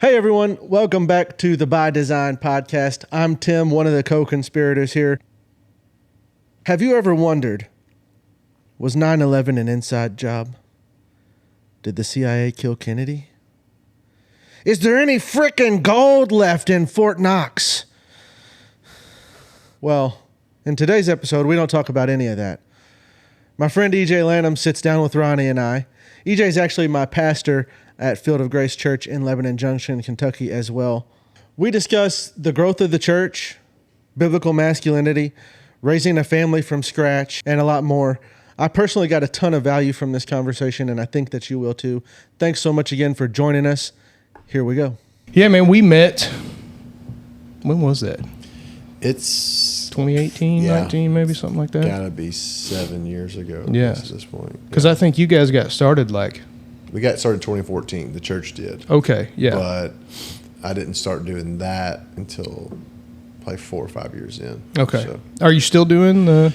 Hey everyone, welcome back to the By Design podcast. I'm Tim, one of the co-conspirators here. Have you ever wondered, was 9/11 an inside job? Did the CIA kill Kennedy? Is there any frickin' gold left in Fort Knox? Well, in today's episode, we don't talk about any of that. My friend EJ Lanham sits down with Ronnie and I. EJ's actually my pastor at Field of Grace Church in Lebanon Junction, Kentucky as well. We discuss the growth of the church, biblical masculinity, raising a family from scratch, and a lot more. I personally got a ton of value from this conversation, and I think that you will too. Thanks so much again for joining us. Here we go. Yeah, man, we met, when was that? It's 2018, 19, maybe something like that? Gotta be 7 years ago Yeah. at this point. Because I think you guys got started like... We got started in 2014, the church did. Okay, yeah. But I didn't start doing that until probably 4 or 5 years in. Okay. So. Are you still doing the...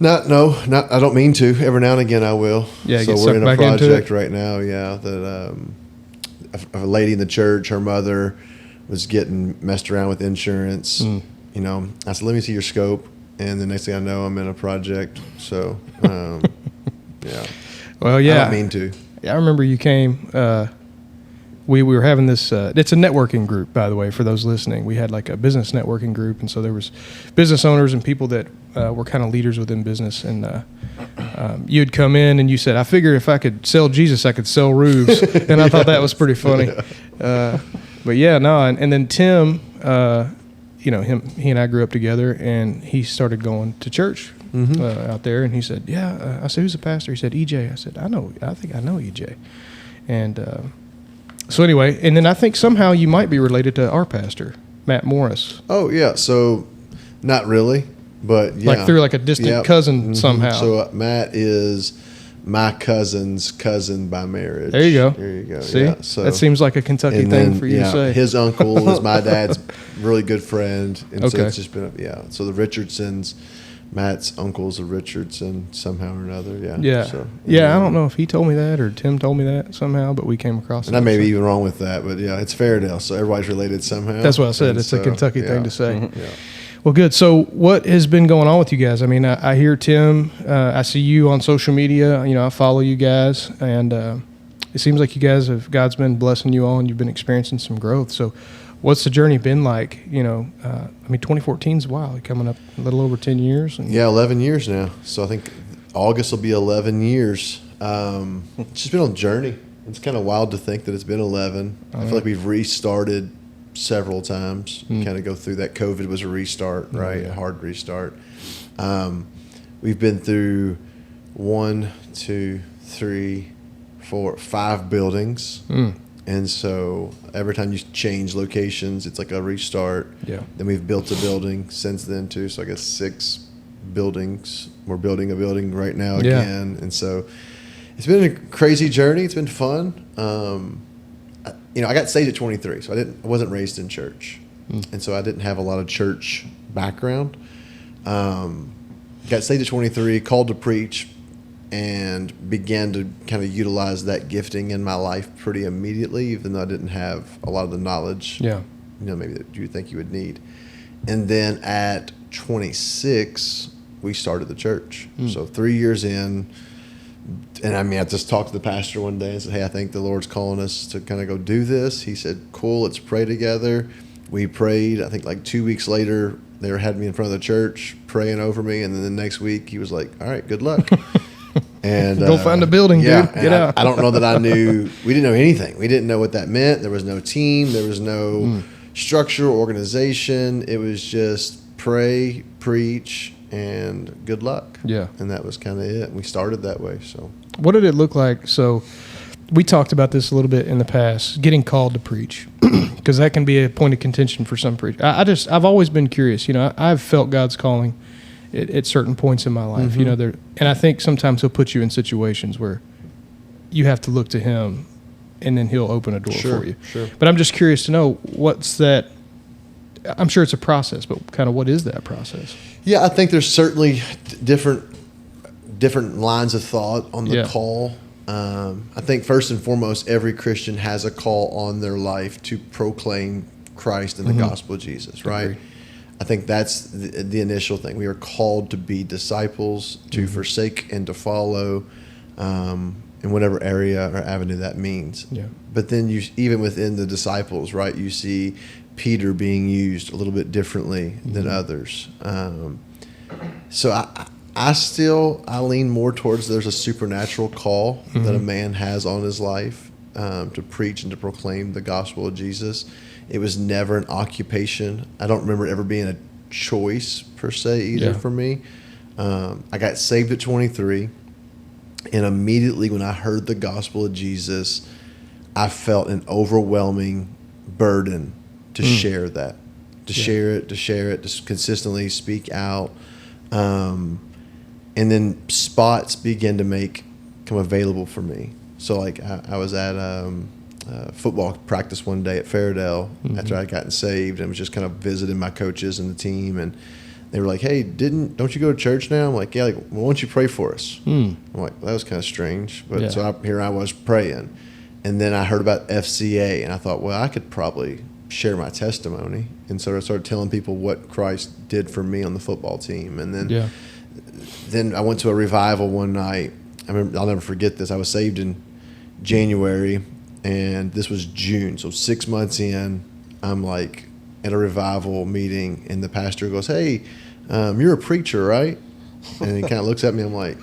Not. I don't mean to. Every now and again I will. Yeah, so get we're in a sucked back into project it? right now, that a lady in the church, her mother was getting messed around with insurance. You know, I said, let me see your scope. And the next thing I know, I'm in a project. So, yeah. Well, yeah. I don't mean to. Yeah, I remember you came. We were having this. It's a networking group, by the way, for those listening. We had like a business networking group, and so there was business owners and people that were kind of leaders within business. And you'd come in and you said, "I figured if I could sell Jesus, I could sell roofs," and I thought that was pretty funny. But yeah, no, and then Tim, he and I grew up together, and he started going to church. Out there, and he said, "Yeah." I said, "Who's the pastor?" He said, "EJ." I said, I think I know EJ." And so anyway, and then I think somehow you might be related to our pastor, Matt Morris. Oh yeah, so not really, but yeah, like through like a distant cousin somehow. So Matt is my cousin's cousin by marriage. There you go. There you go. See, yeah, so, that seems like a Kentucky thing for you to say. His uncle is my dad's really good friend, and so Okay. it's just been So the Richardsons. Matt's uncle's a Richardson somehow or another. Yeah. So, I don't know if he told me that or Tim told me that somehow, but we came across it. And I may be even wrong with that, but yeah, it's Fairdale, so everybody's related somehow. That's what I said. And It's a Kentucky thing to say. Yeah. Well, good. So what has been going on with you guys? I mean, I hear Tim, I see you on social media, I follow you guys, and it seems like you guys God's been blessing you all and you've been experiencing some growth. So what's the journey been like? 2014 is wild, coming up a little over 10 years. And 11 years now. So I think August will be 11 years. It's just been on a journey. It's kind of wild to think that it's been 11. I feel like we've restarted several times. Kind of go through that. COVID was a restart, right? Yeah. A hard restart. We've been through 1, 2, 3, 4, 5 buildings. And so every time you change locations, it's like a restart. Yeah. Then we've built a building since then too. So I guess 6 buildings. We're building a building right now again. And so it's been a crazy journey. It's been fun. I got saved at 23, so I wasn't raised in church. And so I didn't have a lot of church background. Got saved at 23, called to preach, and began to kind of utilize that gifting in my life pretty immediately, even though I didn't have a lot of the knowledge, maybe that you would think you would need. And then at 26, we started the church. So 3 years in, and I just talked to the pastor one day and said, "Hey, I think the Lord's calling us to kind of go do this." He said, "Cool, let's pray together." We prayed. I think like 2 weeks later, they had me in front of the church praying over me. And then the next week, he was like, "All right, good luck." And go find a building, dude. Get out. I don't know that I knew. We didn't know anything. We didn't know what that meant. There was no team. There was no structure, organization. It was just pray, preach, and good luck. Yeah. And that was kind of it. We started that way. So what did it look like? So we talked about this a little bit in the past, getting called to preach, because that can be a point of contention for some preachers. I've always been curious. I've felt God's calling at certain points in my life. And I think sometimes He'll put you in situations where you have to look to Him, and then He'll open a door for you. Sure. But I'm just curious to know, what's that? I'm sure it's a process, but kind of what is that process? Yeah, I think there's certainly different lines of thought on the call. I think first and foremost, every Christian has a call on their life to proclaim Christ and the gospel of Jesus, right? Agreed. I think that's the initial thing. We are called to be disciples, to forsake and to follow, in whatever area or avenue that means. Yeah. But then even within the disciples, right, you see Peter being used a little bit differently than others. So I lean more towards there's a supernatural call that a man has on his life to preach and to proclaim the gospel of Jesus. It was never an occupation. I don't remember it ever being a choice per se either for me. I got saved at 23, and immediately when I heard the gospel of Jesus, I felt an overwhelming burden to share that, to share it, to consistently speak out. And then spots began to come available for me. So like I was at football practice one day at Fairdale after I'd gotten saved, and was just kind of visiting my coaches and the team, and they were like, "Hey, don't you go to church now?" I'm like, "Yeah." Like, "Well, why don't you pray for us?" I'm like, well, that was kind of strange, but so here I was praying, and then I heard about FCA, and I thought, well, I could probably share my testimony, and so I started telling people what Christ did for me on the football team, and then I went to a revival one night. I remember, I'll never forget this. I was saved in January, and this was June, so 6 months in, I'm like at a revival meeting, and the pastor goes, "Hey, you're a preacher, right?" And he kind of looks at me. I'm like,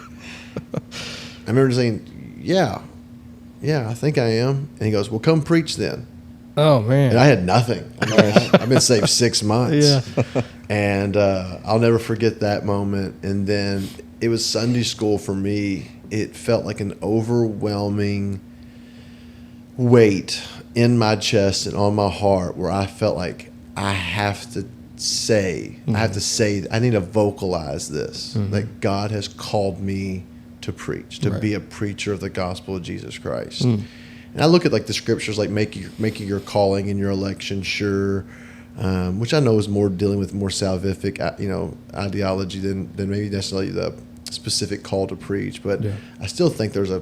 I remember saying, "Yeah, I think I am." And he goes, "Well, come preach then." Oh man! And I had nothing. I mean, I've been saved 6 months. Yeah. And I'll never forget that moment. And then it was Sunday school for me. It felt like an overwhelming weight in my chest and on my heart, where I felt like I have to say, I need to vocalize this, that God has called me to preach, to be a preacher of the gospel of Jesus Christ. And I look at like the scriptures, like making your calling and your election sure, which I know is more dealing with more salvific, ideology than maybe necessarily the specific call to preach. But I still think there's a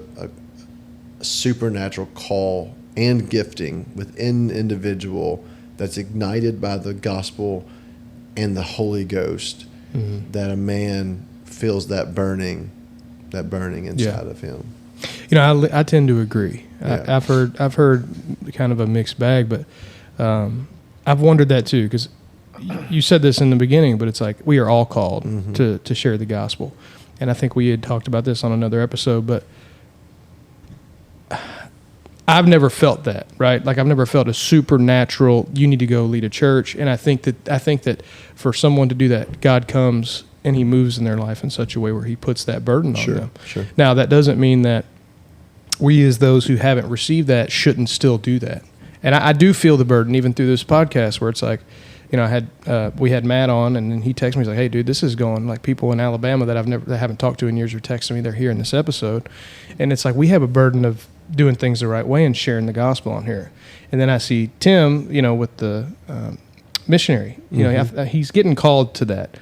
supernatural call and gifting within the individual that's ignited by the gospel and the Holy Ghost, that a man feels that burning inside of him. I tend to agree. Yeah. I've heard kind of a mixed bag, but I've wondered that too, because you said this in the beginning, but it's like we are all called to share the gospel, and I think we had talked about this on another episode, but I've never felt that, right? Like I've never felt a supernatural, you need to go lead a church. And I think that for someone to do that, God comes and he moves in their life in such a way where he puts that burden on them. Sure. Now, that doesn't mean that we as those who haven't received that shouldn't still do that. And I do feel the burden even through this podcast, where it's like, we had Matt on, and then he texted me. He's like, "Hey, dude, this is going like people in Alabama that I haven't talked to in years are texting me. They're hearing this episode." And it's like, we have a burden of doing things the right way and sharing the gospel on here. And then I see Tim, with the missionary, he's getting called to that.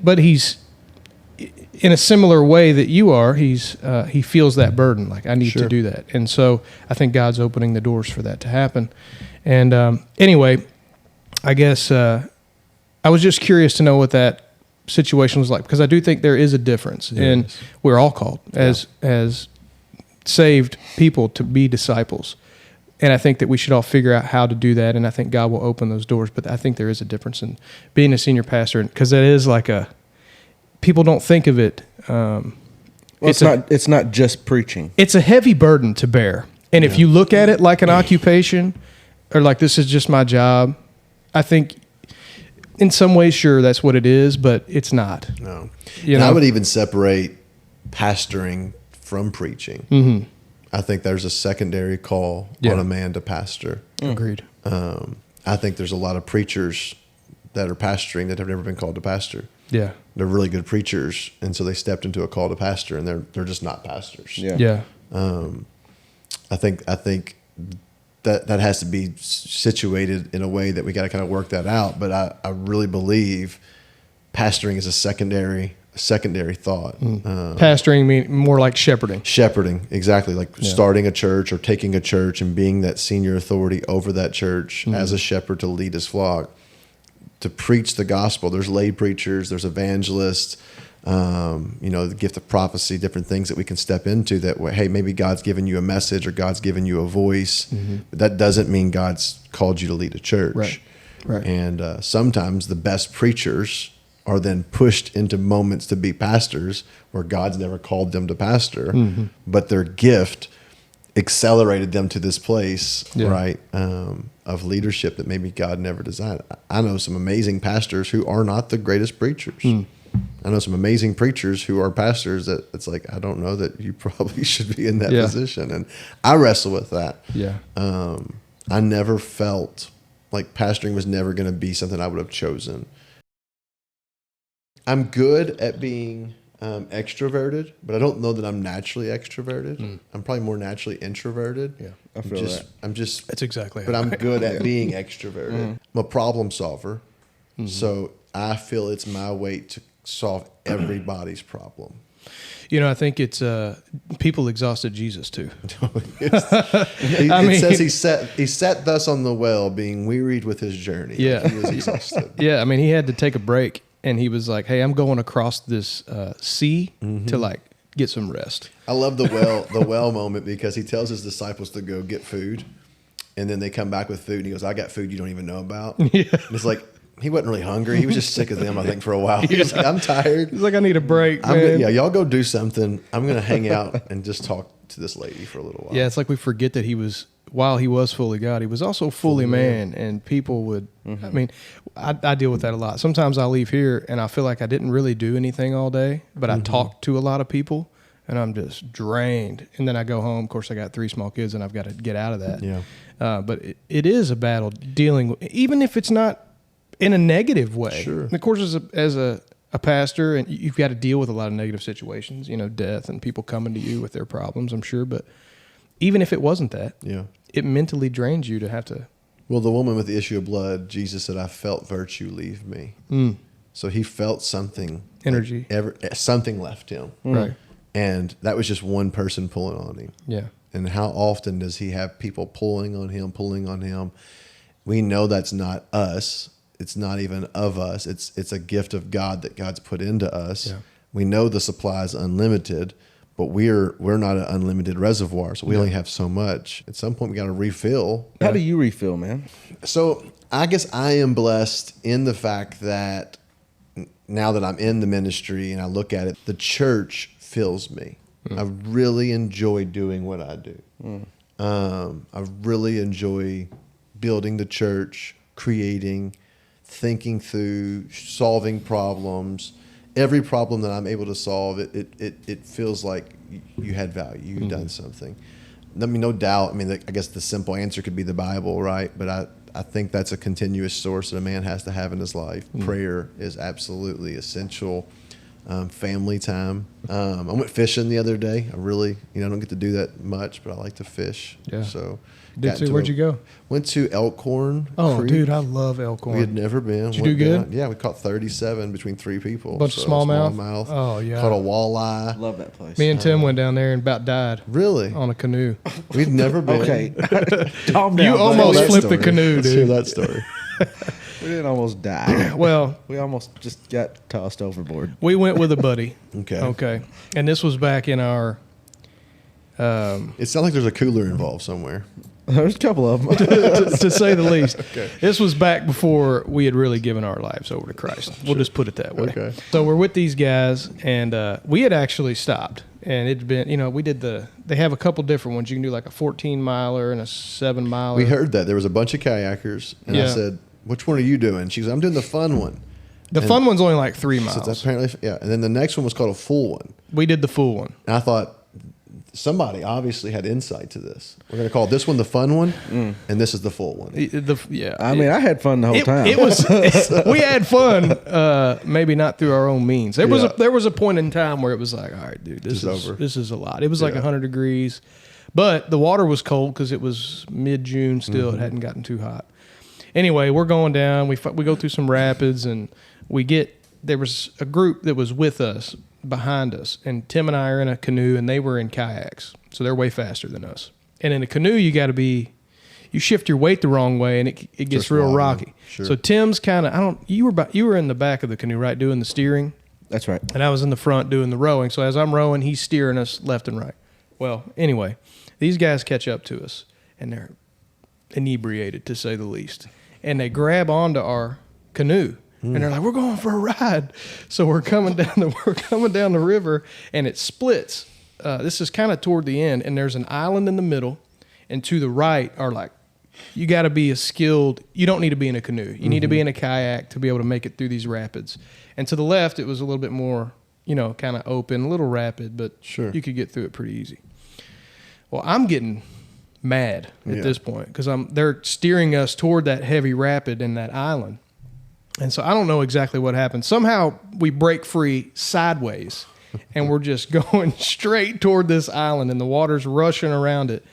But he's in a similar way that you are. He feels that burden, like I need to do that. And so I think God's opening the doors for that to happen. And anyway, I guess I was just curious to know what that situation was like, because I do think there is a difference, and we're all called as saved people to be disciples. And I think that we should all figure out how to do that, and I think God will open those doors. But I think there is a difference in being a senior pastor, because that is like people don't think of it. It's not just preaching. It's a heavy burden to bear. And if you look at it like an occupation, or like this is just my job, I think in some ways, sure, that's what it is, but it's not. No. I would even separate pastoring from preaching. Mm-hmm. I think there's a secondary call on a man to pastor. Agreed. I think there's a lot of preachers that are pastoring that have never been called to pastor. Yeah. They're really good preachers, and so they stepped into a call to pastor, and they're just not pastors. Yeah. I think that has to be situated in a way that we got to kind of work that out. But I really believe pastoring is a secondary secondary thought. Pastoring mean more like shepherding. Shepherding, exactly, like starting a church or taking a church and being that senior authority over that church as a shepherd to lead his flock, to preach the gospel. There's lay preachers, there's evangelists, the gift of prophecy, different things that we can step into that, hey, maybe God's given you a message or God's given you a voice, but that doesn't mean God's called you to lead a church. Right. And sometimes the best preachers are then pushed into moments to be pastors where God's never called them to pastor, but their gift accelerated them to this place, right, of leadership that maybe God never designed. I know some amazing pastors who are not the greatest preachers. I know some amazing preachers who are pastors that it's like, I don't know that you probably should be in that position. And I wrestle with that. Yeah. I never felt like pastoring was never going to be something I would have chosen. I'm good at being extroverted, but I don't know that I'm naturally extroverted. I'm probably more naturally introverted. Yeah, I feel that. I'm just. That's exactly. But I'm good at being extroverted. I'm a problem solver, so I feel it's my weight to solve everybody's problem. I think it's people exhausted Jesus too. It says he sat thus on the well, being wearied with his journey. Yeah, like he was exhausted. Yeah, I mean, he had to take a break. And he was like, "Hey, I'm going across this sea to like get some rest." I love the well moment because he tells his disciples to go get food, and then they come back with food, and he goes, "I got food you don't even know about." Yeah. And it's like he wasn't really hungry; he was just sick of them. I think for a while, he was like, "I'm tired." He's like, "I need a break, man." Y'all go do something. I'm gonna hang out and just talk to this lady for a little while. Yeah, it's like we forget that while he was fully God, he was also fully man, and people would. I mean, I deal with that a lot. Sometimes I leave here and I feel like I didn't really do anything all day, but I talked to a lot of people, and I'm just drained. And then I go home. Of course, I got 3 small kids, and I've got to get out of that. Yeah. But it is a battle dealing with, even if it's not in a negative way. Sure. And of course, as a pastor, and you've got to deal with a lot of negative situations. Death and people coming to you with their problems. I'm sure, but even if it wasn't that, it mentally drains you to have to. Well, the woman with the issue of blood, Jesus said, "I felt virtue leave me." So he felt something, energy, something left him, right? And that was just one person pulling on him. Yeah. And how often does he have people pulling on him? We know that's not us. It's not even of us. It's a gift of God that God's put into us. Yeah. We know the supply is unlimited, but we're not an unlimited reservoir, so we only have so much. At some point, we got to refill. How do you refill, man? So I guess I am blessed in the fact that now that I'm in the ministry and I look at it, the church fills me. I really enjoy doing what I do. I really enjoy building the church, creating, thinking through, solving problems. Every problem that I'm able to solve, it feels like you had value. You've done something. I mean, no doubt. I mean, I guess the simple answer could be the Bible, right? But I think that's a continuous source that a man has to have in his life. Prayer is absolutely essential. Family time. I went fishing the other day. I really, I don't get to do that much, but I like to fish. Yeah. So, where'd you go? Went to Elkhorn Oh, Creek. dude, I love Elkhorn. We had never been. Did you do good? Yeah, we caught 37 between 3 people. Bunch of smallmouth. Oh yeah. Caught a walleye. Love that place. Me and Tim went down there and about died. Really? On a canoe. We've never been. Okay. Calm down. You almost flipped the canoe, Let's dude. hear that story. We didn't almost die. Well, we almost just got tossed overboard. we went with a buddy. Okay. And this was back in our. It sounds like there's a cooler involved somewhere. There's a couple of them. to say the least. Okay. This was back before we had really given our lives over to Christ. We'll just put it that way. Okay. So we're with these guys, and we had actually stopped. And it'd been, we did they have a couple different ones. You can do like a 14-miler and a 7-miler. We heard that. There was a bunch of kayakers, and I said, "Which one are you doing?" She goes, "I'm doing the fun one." The fun one's only like 3 miles. So it's apparently, yeah. And then the next one was called a full one. We did the full one. And I thought, somebody obviously had insight to this. We're going to call this one the fun one, and this is the full one. I mean, I had fun the whole time. It was we had fun, maybe not through our own means. There was a point in time where it was like, all right, dude, this is a lot. It was like 100 degrees, but the water was cold because it was mid-June still. It hadn't gotten too hot. Anyway, we're going down. We go through some rapids, and we get there was a group that was with us behind us, and Tim and I are in a canoe, and they were in kayaks, so they're way faster than us. And in a canoe, you shift your weight the wrong way, and it gets Just real wobbling. rocky. Sure. So Tim's kind of you were in the back of the canoe, right, doing the steering, That's right. and I was in the front doing the rowing. So as I'm rowing, he's steering us left and right. Well, anyway, these guys catch up to us, and they're inebriated, to say the least, and they grab onto our canoe. And they're like, "We're going for a ride." So we're coming down the river, and it splits. This is kind of toward the end, and there's an island in the middle, and to the right are like, you got to be you don't need to be in a canoe. You need to be in a kayak to be able to make it through these rapids. And to the left, it was a little bit more, kind of open, a little rapid, but Sure. you could get through it pretty easy. Well, I'm getting mad at this point because they're steering us toward that heavy rapid and that island. And so I don't know exactly what happened. Somehow we break free sideways, and we're just going straight toward this island, and the water's rushing around it,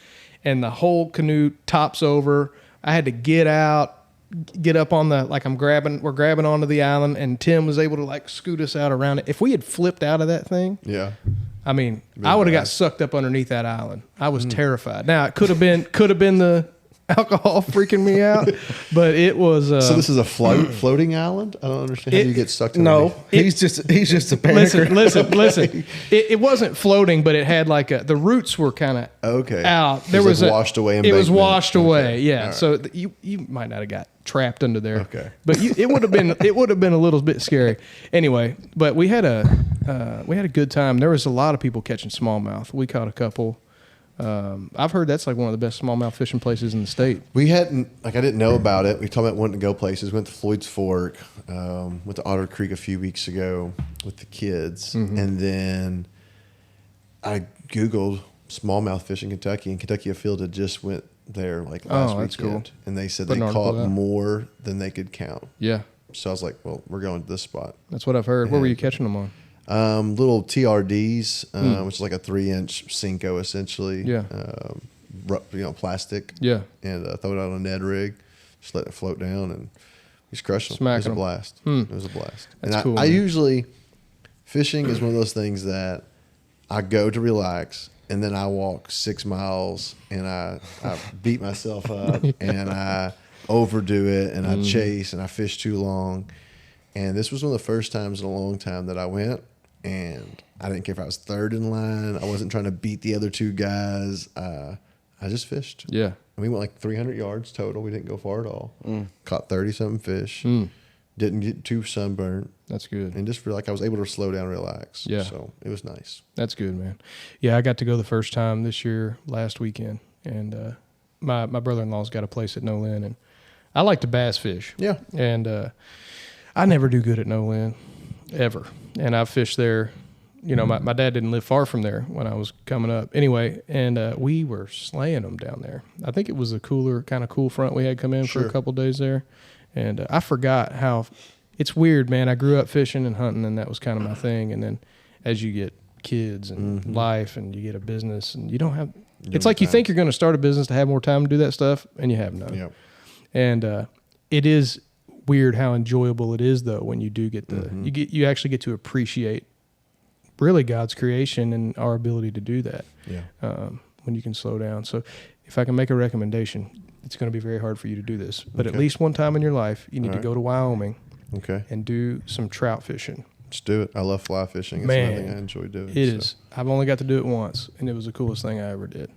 and the whole canoe tops over. I had to get out, get up on we're grabbing onto the island, and Tim was able to scoot us out around it. If we had flipped out of that thing, Yeah. I mean, I would have got sucked up underneath that island. I was terrified. Now it could have been the alcohol freaking me out, but it was. So this is a floating island? I don't understand how you get stuck to No, he's just a panicker. Listen. It wasn't floating, but it had the roots were kind of Okay. out. It was washed away. It was embankment. washed away. Okay. Yeah. All right. So you might not have got trapped under there. Okay. But it would have been a little bit scary. Anyway, but we had a good time. There was a lot of people catching smallmouth. We caught a couple. I've heard that's one of the best smallmouth fishing places in the state. We hadn't, I didn't know about it. We talked about wanting to go places. Went to Floyd's Fork, went to Otter Creek a few weeks ago with the kids. And then I Googled smallmouth fishing in Kentucky, and Kentucky Afield had just went there last that's weekend. cool. And they said Put they an article caught out. more than they could count. Yeah. So I was like, well, we're going to this spot. That's what I've heard. Where were you catching them on? Little TRDs, which is like a 3-inch Cinco essentially. Yeah. Plastic. Yeah. And throw it out on a Ned rig, just let it float down, and he's crushing them. Smacking It was a them. blast. It was a blast. That's and cool, I man. usually, fishing is one of those things that I go to relax, and then I walk 6 miles, and I beat myself up, and I overdo it, and I chase, and I fish too long. And this was one of the first times in a long time that I went, and I didn't care if I was third in line. I wasn't trying to beat the other two guys. I just fished. Yeah. And we went 300 yards total. We didn't go far at all. Caught 30-something fish. Didn't get too sunburned. That's good. And just feel like I was able to slow down and relax. Yeah. So it was nice. That's good, man. Yeah, I got to go the first time this year, last weekend. And my brother-in-law's got a place at No Lynn, and I like to bass fish. Yeah. And I never do good at No Lynn, ever. And I've fished there. My dad didn't live far from there when I was coming up. Anyway, and we were slaying them down there. I think it was a kind of cool front we had come in for a couple days there. And I forgot how it's weird, man. I grew up fishing and hunting, and that was kind of my thing. And then as you get kids and life, and you get a business, and you don't have – it's like you think you're going to start a business to have more time to do that stuff, and you have none. Yep. And it is weird how enjoyable it is, though, when you do get you actually get to appreciate really God's creation and our ability to do that. Yeah. When you can slow down. So if I can make a recommendation, it's going to be very hard for you to do this, but at least one time in your life, you need to go to Wyoming and do some trout fishing. Let's do it. I love fly fishing. It's Man, another thing I enjoy doing. It is. I've only got to do it once, and it was the coolest thing I ever did.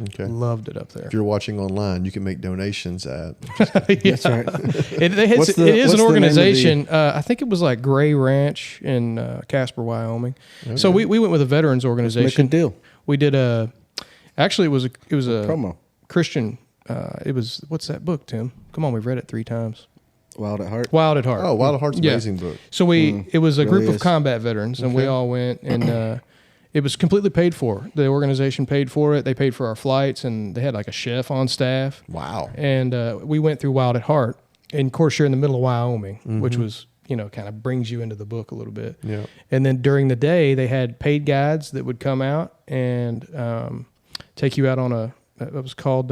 Okay. Loved it up there. If you're watching online, you can make donations at. That's right. It is What's an the name of the- organization. I think it was Gray Ranch in Casper, Wyoming. Okay. So we went with a veterans organization. Make a deal. We did actually it was a Promo. Christian. It was, what's that book, Tim? Come on, we've read it 3 times. Wild at Heart. Wild at Heart. Oh, Wild at Heart's an Yeah. amazing book. So it was a really group of is. combat veterans, and we all went, and it was completely paid for. The organization paid for it. They paid for our flights, and they had a chef on staff. Wow. And we went through Wild at Heart, and of course you're in the middle of Wyoming, which was kind of brings you into the book a little bit. Yeah. And then during the day they had paid guides that would come out and take you out on it was called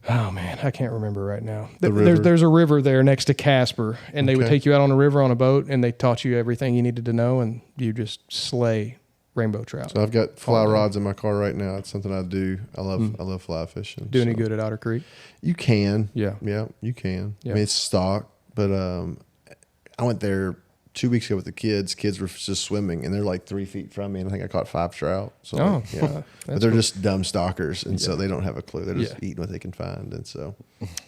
Oh man, I can't remember right now. river. There's a river there next to Casper, and they would Okay. take you out on the river on a boat, and they taught you everything you needed to know, and you just slay rainbow trout. So I've got fly rods in my car right now. It's something I do. I love fly fishing. Do any good at Otter Creek? You can. Yeah. Yeah, you can. Yeah. I mean, it's stock, but I went there 2 weeks ago with the kids. Kids were just swimming, and they're like 3 feet from me, and I think I caught 5 trout. So, That's but they're cool. just dumb stalkers, and so they don't have a clue. They're just Yeah. eating what they can find, and so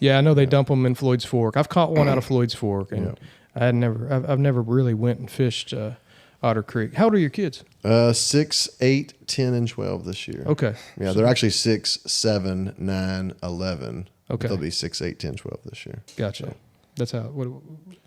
Yeah, I know they dump them in Floyd's Fork. I've caught one out of Floyd's Fork, and I've never really went and fished Otter Creek. How old are your kids? 6, 8, 10, and 12 this year. Okay. Yeah, they're actually 6, 7, 9, 11. Okay. They'll be 6, 8, 10, 12 this year. Gotcha. That's how.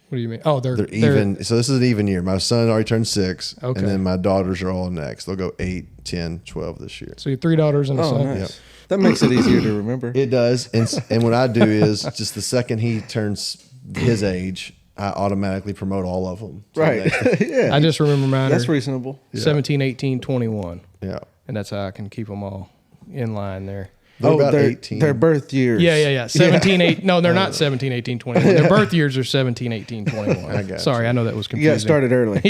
What do you mean? Oh, They're even. So this is an even year. My son already turned 6, Okay. and then my daughters are all next. They'll go 8, 10, 12 this year. So you have 3 daughters and a Oh, son. nice. Yep. That makes it easier to remember. It does, and what I do is just the second he turns his age, I automatically promote all of them. to the Right. next- Yeah. I just remember mine. That's are reasonable. 17, 18, 21, Yeah. and that's how I can keep them all in line there. They're about their, 18. their birth years. Yeah. 17, 8. No, they're not 17, 18, 21. Their birth years are 17, 18, 21. I got Sorry, you. I know that was You confusing. got started early.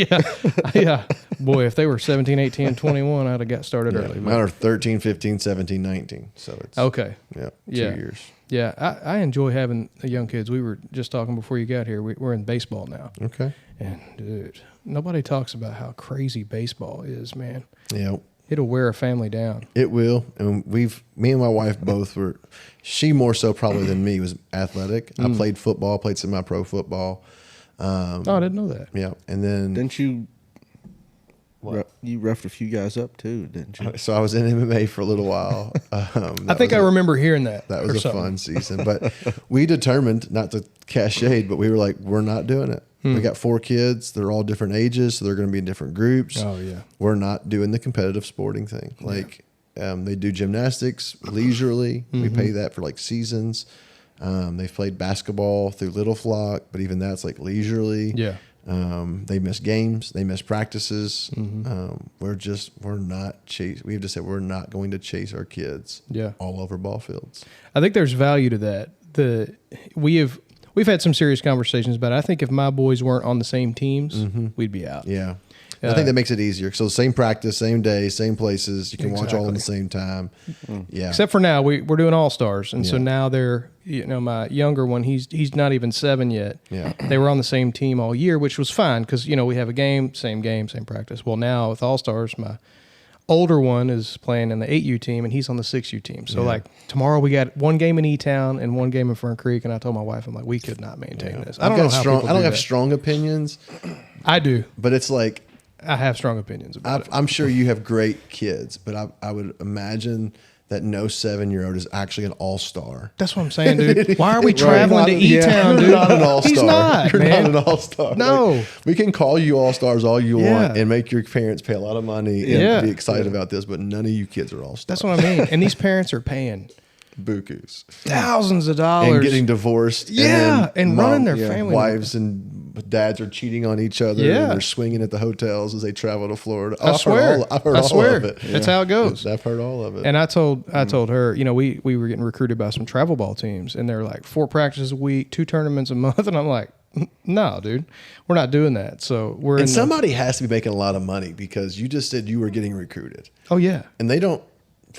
Yeah. Boy, if they were 17, 18, 21, I'd have got started Yeah. early. Mine are 13, 15, 17, 19. So it's Okay. Yeah. 2 Yeah. years. Yeah, I enjoy having young kids. We were just talking before you got here. We're in baseball now. Okay. And, dude, nobody talks about how crazy baseball is, man. Yeah. It'll wear a family down. It will, and me and my wife both were. She more so probably than me was athletic. I played football, played semi-pro football. Oh, I didn't know that. Yeah, and then Didn't you? You roughed a few guys up too, didn't you? so I was in MMA for a little while. I think I remember hearing that. that or was a something. fun season, but we determined not to cast shade, but we were like, we're not doing it. We got 4 kids. They're all different ages, so they're going to be in different groups. Oh, yeah. We're not doing the competitive sporting thing. Like they do gymnastics leisurely. We pay that for like seasons. They've played basketball through Little Flock, but even that's like leisurely. Yeah. They miss games. They miss practices. We're not chase. We've just said we're not going to chase our kids. Yeah. All over ball fields. I think there's value to that. We've had some serious conversations about it. I think if my boys weren't on the same teams, we'd be out. Yeah. I think that makes it easier. So same practice, same day, same places. You can watch all at the same time. Yeah. Except for now, we're doing all stars, and so Yeah. now they're my younger one. He's not even 7 yet. Yeah. They were on the same team all year, which was fine because we have a game, same practice. Well, now with all stars, my older one is playing in the 8U team, and he's on the 6U team. So like tomorrow, we got one game in E-Town and one game in Fern Creek, and I told my wife, I'm like, we could not maintain this. I don't know how people I don't do have that. strong opinions, I do. but it's like I have strong opinions about it. I'm sure you have great kids, but I would imagine that no 7-year-old is actually an all-star. That's what I'm saying, dude. Why are we Right. traveling to E-Town, dude? You're not an all-star. He's not, You're man. not an all-star. No. Like, we can call you all-stars all you Yeah. want and make your parents pay a lot of money Yeah. and be excited about this, but none of you kids are all-stars. That's what I mean. And these parents are paying Bukus. thousands of dollars. And getting divorced. Yeah, then and running their family. Wives and dads are cheating on each other. Yeah. And they're swinging at the hotels as they travel to Florida. I swear. I've heard I all swear. of it. That's how it goes. I've heard all of it. And I told her, we were getting recruited by some travel ball teams, and they're like 4 practices a week, 2 tournaments a month, and I'm like, no, dude, we're not doing that. So we're and somebody has to be making a lot of money because you just said you were getting recruited. Oh yeah, And they don't.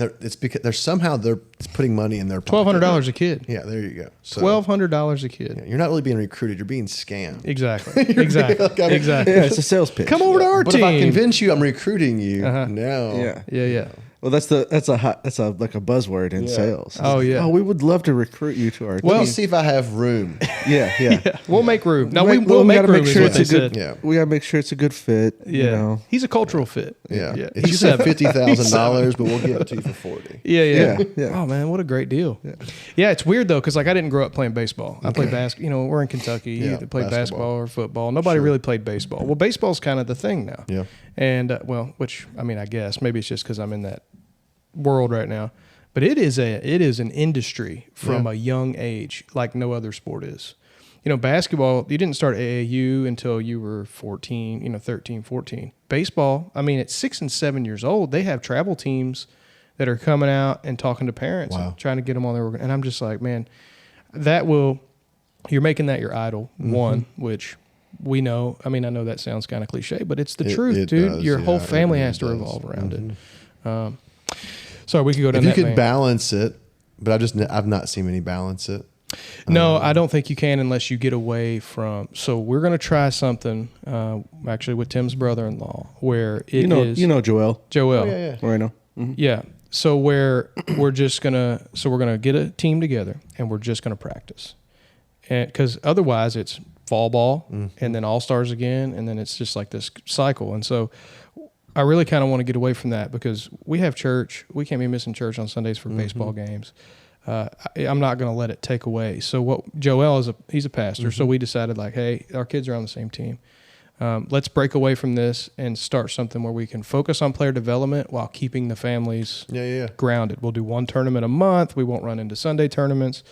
It's because they're putting money in their pocket. $1,200 a kid. Yeah, there you go. So, $1,200 a kid. You're not really being recruited. You're being scammed. Exactly. Exactly. Yeah, it's a sales pitch. Come over to our But team. if I convince you I'm recruiting you now, Yeah. Yeah. Well, that's a like a buzzword in sales. Oh, yeah. Oh, we would love to recruit you to our let team. me see if I have room. Yeah. We'll make room. No, We- we'll we make gotta room. make sure is what it's a they good. said. Yeah. We gotta make sure it's a good fit. Yeah. You know. He's a cultural fit. Yeah, Yeah. It's He's just seven. $50,000, but we'll give it to you for 40. Yeah. Yeah. Oh man, what a great deal. Yeah, it's weird though, because like I didn't grow up playing baseball. I played basketball. We're in Kentucky. You Yeah, either played basketball basketball. or football. Nobody really played baseball. Well, baseball's kind of the thing now. Yeah. And which I mean, I guess maybe it's just because I'm in that world right now. But it is an industry from a young age, like no other sport is. Basketball, you didn't start AAU until you were 14, 13, 14. Baseball, I mean, at 6 and 7 years old, they have travel teams that are coming out and talking to parents Wow. and trying to get them on their organ. And I'm just like, man, you're making that your idol, one, which we know. I mean, I know that sounds kind of cliche, but it's the truth, dude. Does, your yeah, whole it family really has to does. revolve around it. So we could go down If you that could vein. balance it, but I've not seen many balance it. No, I don't think you can unless you get away from. So we're going to try something, actually, with Tim's brother-in-law, where it is you know Joel. Joel. Oh, yeah. Or I know. Yeah. So where we're gonna get a team together and we're just gonna practice, and because otherwise it's fall ball and then all stars again, and then it's just like this cycle. And so I really kind of want to get away from that because we have church. We can't be missing church on Sundays for baseball games. I'm not going to let it take away. So what Joel he's a pastor. So we decided like, hey, our kids are on the same team. Let's break away from this and start something where we can focus on player development while keeping the families grounded. We'll do one tournament a month. We won't run into Sunday tournaments.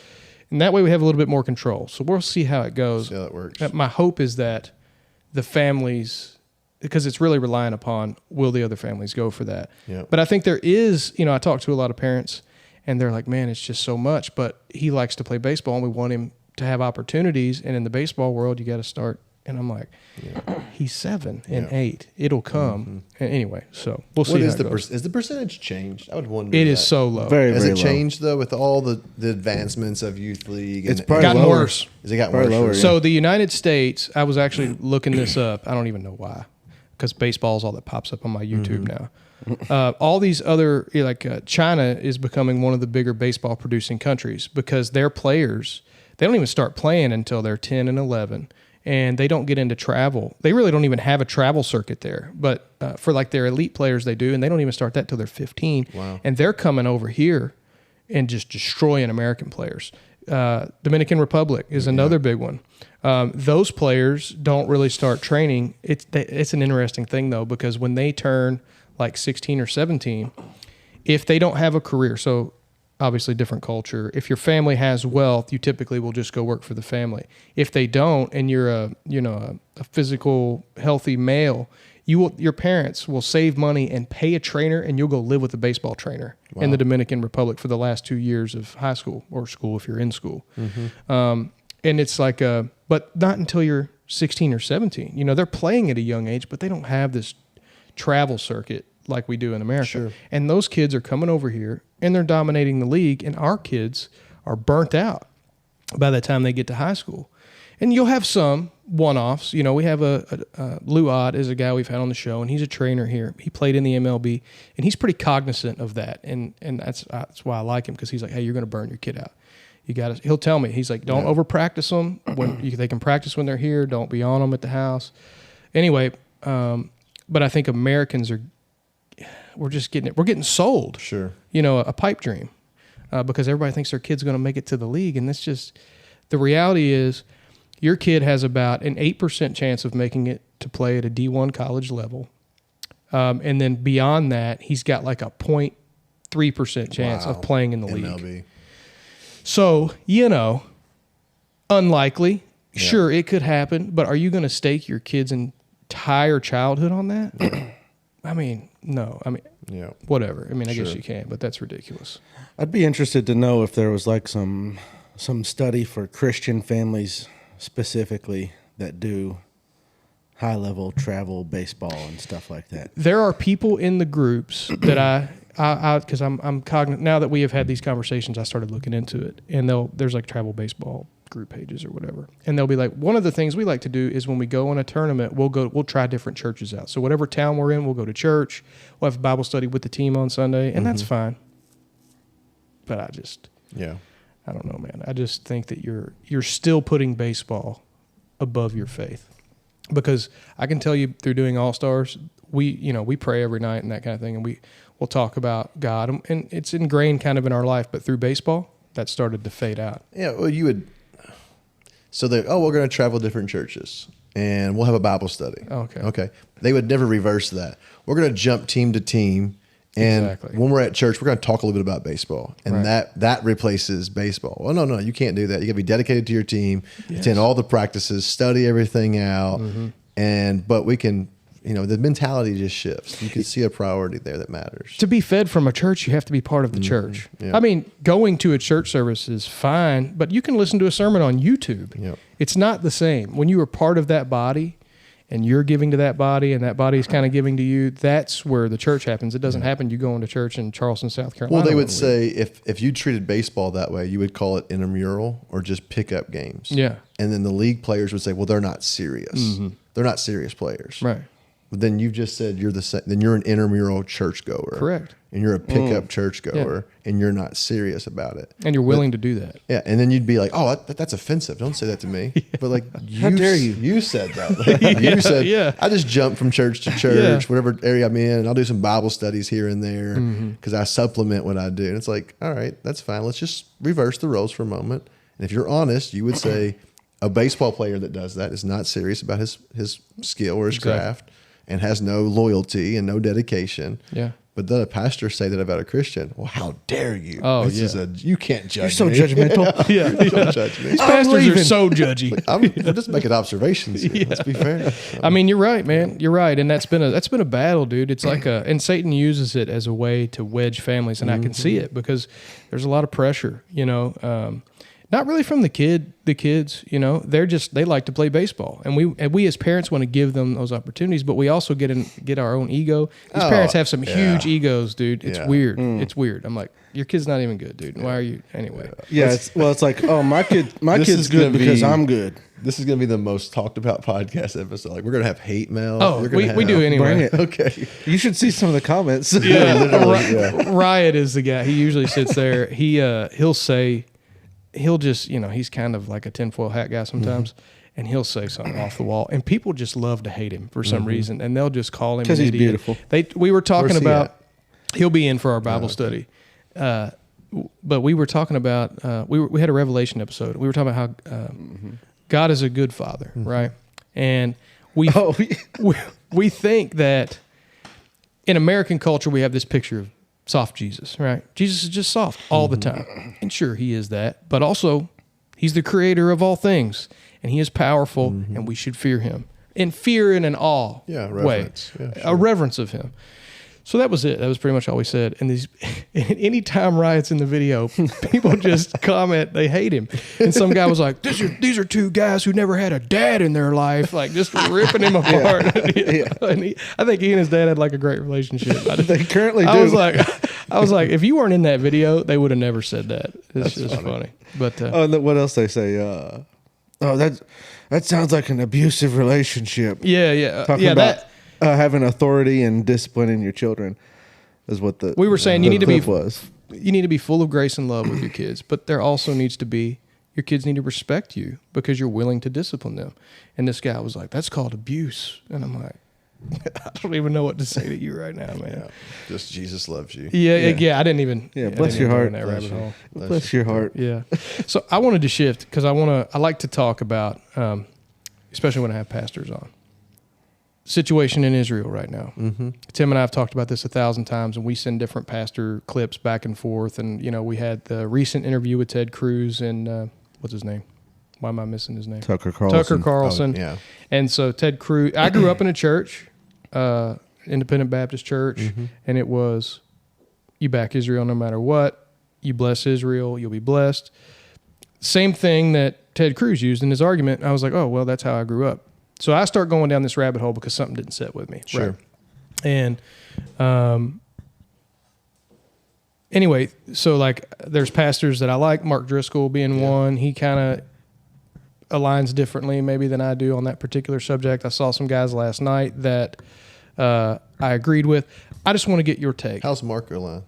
And that way we have a little bit more control. So we'll see how it goes. See how that works. My hope is that the families, because it's really relying upon, will the other families go for that? Yeah. But I think there is, I talk to a lot of parents and they're like, man, it's just so much. But he likes to play baseball and we want him to have opportunities. And in the baseball world, you got to start. And I'm like, he's 7 and 8. It'll come. And anyway, so we'll see. What how is it the goes. Is the percentage changed? I would wonder. It is so low. Very, Has very it low. changed though with all the advancements of youth league? It's and probably gotten lower. worse. Has it gotten Probably worse? lower, yeah. So the United States, I was actually looking this up. I don't even know why, because baseball is all that pops up on my YouTube now. All these other, China is becoming one of the bigger baseball producing countries because their players, they don't even start playing until they're 10 and 11. And they don't get into travel. They really don't even have a travel circuit there. But for like their elite players, they do. And they don't even start that till they're 15. Wow. And they're coming over here and just destroying American players. Dominican Republic is another big one. Those players don't really start training. It's an interesting thing, though, because when they turn like 16 or 17, if they don't have a career, so obviously different culture. If your family has wealth, you typically will just go work for the family. If they don't, and you're a physical, healthy male, your parents will save money and pay a trainer, and you'll go live with a baseball trainer in the Dominican Republic for the last 2 years of high school or school if you're in school. And it's like, but not until you're 16 or 17. They're playing at a young age, but they don't have this travel circuit like we do in America. Sure. And those kids are coming over here and they're dominating the league, and our kids are burnt out by the time they get to high school. And you'll have some one-offs. We have Lou Ott is a guy we've had on the show, and he's a trainer here. He played in the MLB, and he's pretty cognizant of that. And that's why I like him, because he's like, hey, you're going to burn your kid out. He'll tell me, he's like, don't over practice them. They can practice when they're here. Don't be on them at the house. Anyway, but I think Americans we're getting sold. Sure. A pipe dream, because everybody thinks their kid's going to make it to the league. And the reality is your kid has about an 8% chance of making it to play at a D1 college level. And then beyond that, he's got like a 0.3% chance of playing in the league. MLB. So, unlikely. Yeah. Sure, it could happen, but are you going to stake your kid's entire childhood on that? I mean, no. I mean, whatever. I mean, I guess you can, but that's ridiculous. I'd be interested to know if there was like some study for Christian families specifically that do high-level travel baseball and stuff like that. There are people in the groups that because I'm cognizant now that we have had these conversations. I started looking into it, and there's like travel baseball group pages or whatever, and they'll be like, one of the things we like to do is when we go on a tournament, we'll try different churches out. So whatever town we're in, we'll go to church. We'll have a Bible study with the team on Sunday, and that's fine. But I don't know, man. I just think that you're still putting baseball above your faith, because I can tell you through doing All Stars, we pray every night and that kind of thing, and we'll talk about God, and it's ingrained kind of in our life. But through baseball, that started to fade out. Yeah, well, you would. So we're going to travel different churches, and we'll have a Bible study. Okay. They would never reverse that. We're going to jump team to team, and when we're at church, we're going to talk a little bit about baseball, and that replaces baseball. Well, no, you can't do that. You got to be dedicated to your team, attend all the practices, study everything out, but we can the mentality just shifts. You can see a priority there that matters. To be fed from a church, you have to be part of the church. Yeah. I mean, going to a church service is fine, but you can listen to a sermon on YouTube. Yep. It's not the same. When you are part of that body and you're giving to that body and that body is kind of giving to you, that's where the church happens. It doesn't happen you going to church in Charleston, South Carolina. Well, they would say if you treated baseball that way, you would call it intramural or just pickup games. Yeah. And then the league players would say, well, they're not serious. They're not serious players. Right. But then you've just said then you're an intramural churchgoer. Correct. And you're a pickup churchgoer, and you're not serious about it. And you're willing to do that. Yeah, and then you'd be like, "Oh, that's offensive. Don't say that to me." But like, How dare you? You said that. Like, you said, "I just jump from church to church, whatever area I'm in, and I'll do some Bible studies here and there because I supplement what I do." And it's like, all right, that's fine. Let's just reverse the roles for a moment. And if you're honest, you would say a baseball player that does that is not serious about his skill or his craft and has no loyalty and no dedication. Yeah. But then a pastor say that about a Christian. Well, how dare you? Oh, You can't judge You're so me. judgmental. Yeah. Don't judge me. These pastors are so judgy. I'm just making observations here. Let's be fair. I mean, you're right, man. You're right, and that's been a battle, dude. It's like and Satan uses it as a way to wedge families, and I can see it because there's a lot of pressure. Not really from the kids. They like to play baseball, and we as parents want to give them those opportunities, but we also get our own ego. These parents have some huge egos, dude. It's weird. It's weird. I'm like, your kid's not even good, dude. Why are you anyway? Yeah, it's like, oh, my kid's is good gonna because be- I'm good. This is going to be the most talked about podcast episode. Like, we're going to have hate mail. Oh, We're gonna we do anyway. Bring it. Okay. You should see some of the comments. Riot is the guy. He usually sits there. He'll just, he's kind of like a tinfoil hat guy sometimes, and he'll say something off the wall, and people just love to hate him for some reason, and they'll just call him because an he's idiot. beautiful. We were talking Where's he about he'll be in for our Bible study, but we were talking about we had a Revelation episode. We were talking about how God is a good Father, right? And we think that in American culture we have this picture of soft Jesus, right? Jesus is just soft all the time. And sure, he is that. But also, he's the creator of all things. And he is powerful, and we should fear him. And fear in an awe reverence. way. Yeah, a reverence of him. So that was it. That was pretty much all we said. And anytime Riot's in the video, people just comment they hate him. And some guy was like, these are two guys who never had a dad in their life, like just ripping him apart. And I think he and his dad had like a great relationship. They currently do. I was like, if you weren't in that video, they would have never said that. It's just funny. But and then what else they say? That sounds like an abusive relationship. yeah. Talking about having authority and disciplining your children is what we were saying. You You need to be full of grace and love with your kids, but there also needs to be your kids need to respect you because you're willing to discipline them. And this guy was like, "That's called abuse," and I'm like, I don't even know what to say to you right now, man. Yeah. Just Jesus loves you. Yeah. I didn't even. Yeah, I bless didn't your even go heart. in that rabbit hole. Bless your heart. Yeah. So I wanted to shift because I like to talk about, especially when I have pastors on, situation in Israel right now. Mm-hmm. Tim and I have talked about this 1,000 times, and we send different pastor clips back and forth. And we had the recent interview with Ted Cruz and what's his name? Why am I missing his name? Tucker Carlson. Oh, yeah. And so Ted Cruz, I grew up in a church, Independent Baptist church, and it was, you back Israel no matter what, you bless Israel, you'll be blessed. Same thing that Ted Cruz used in his argument. I was like, oh, well, that's how I grew up. So I start going down this rabbit hole because something didn't sit with me. Sure. Right? And anyway, so like there's pastors that I like, Mark Driscoll being one. He kind of aligns differently maybe than I do on that particular subject. I saw some guys last night that I agreed with. I just want to get your take. How's Mark align?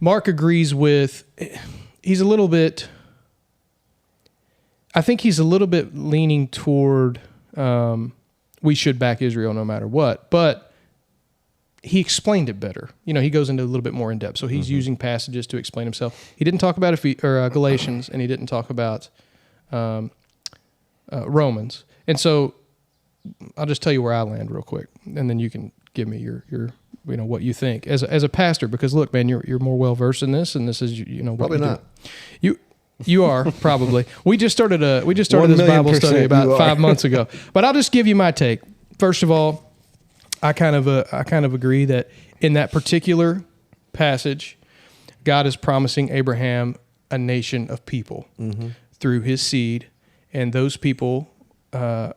Mark agrees with, he's a little bit, I think he's a little bit leaning toward we should back Israel no matter what, but he explained it better. He goes into a little bit more in depth. So he's using passages to explain himself. He didn't talk about Galatians, and he didn't talk about Romans. And so I'll just tell you where I land real quick, and then you can give me your what you think as a pastor. Because look, man, you're more well versed in this, and this is Probably not. You are probably. We just started this Bible study about 5 months ago. But I'll just give you my take. First of all, I kind of agree that in that particular passage, God is promising Abraham a nation of people through his seed, and those people were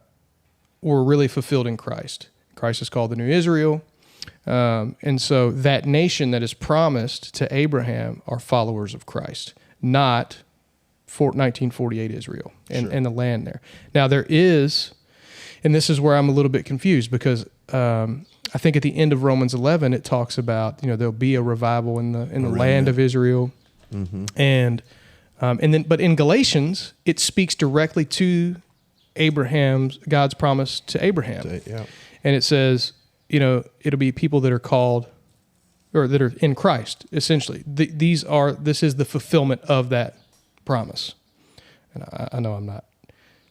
really fulfilled in Christ. Christ is called the New Israel, and so that nation that is promised to Abraham are followers of Christ, not 1948 Israel and the land there. Now there is, and this is where I'm a little bit confused because I think at the end of Romans 11 it talks about there'll be a revival in the land of Israel, and then but in Galatians it speaks directly to God's promise to Abraham, and it says it'll be people that are called or that are in Christ essentially. This is the fulfillment of that promise. And I know I'm not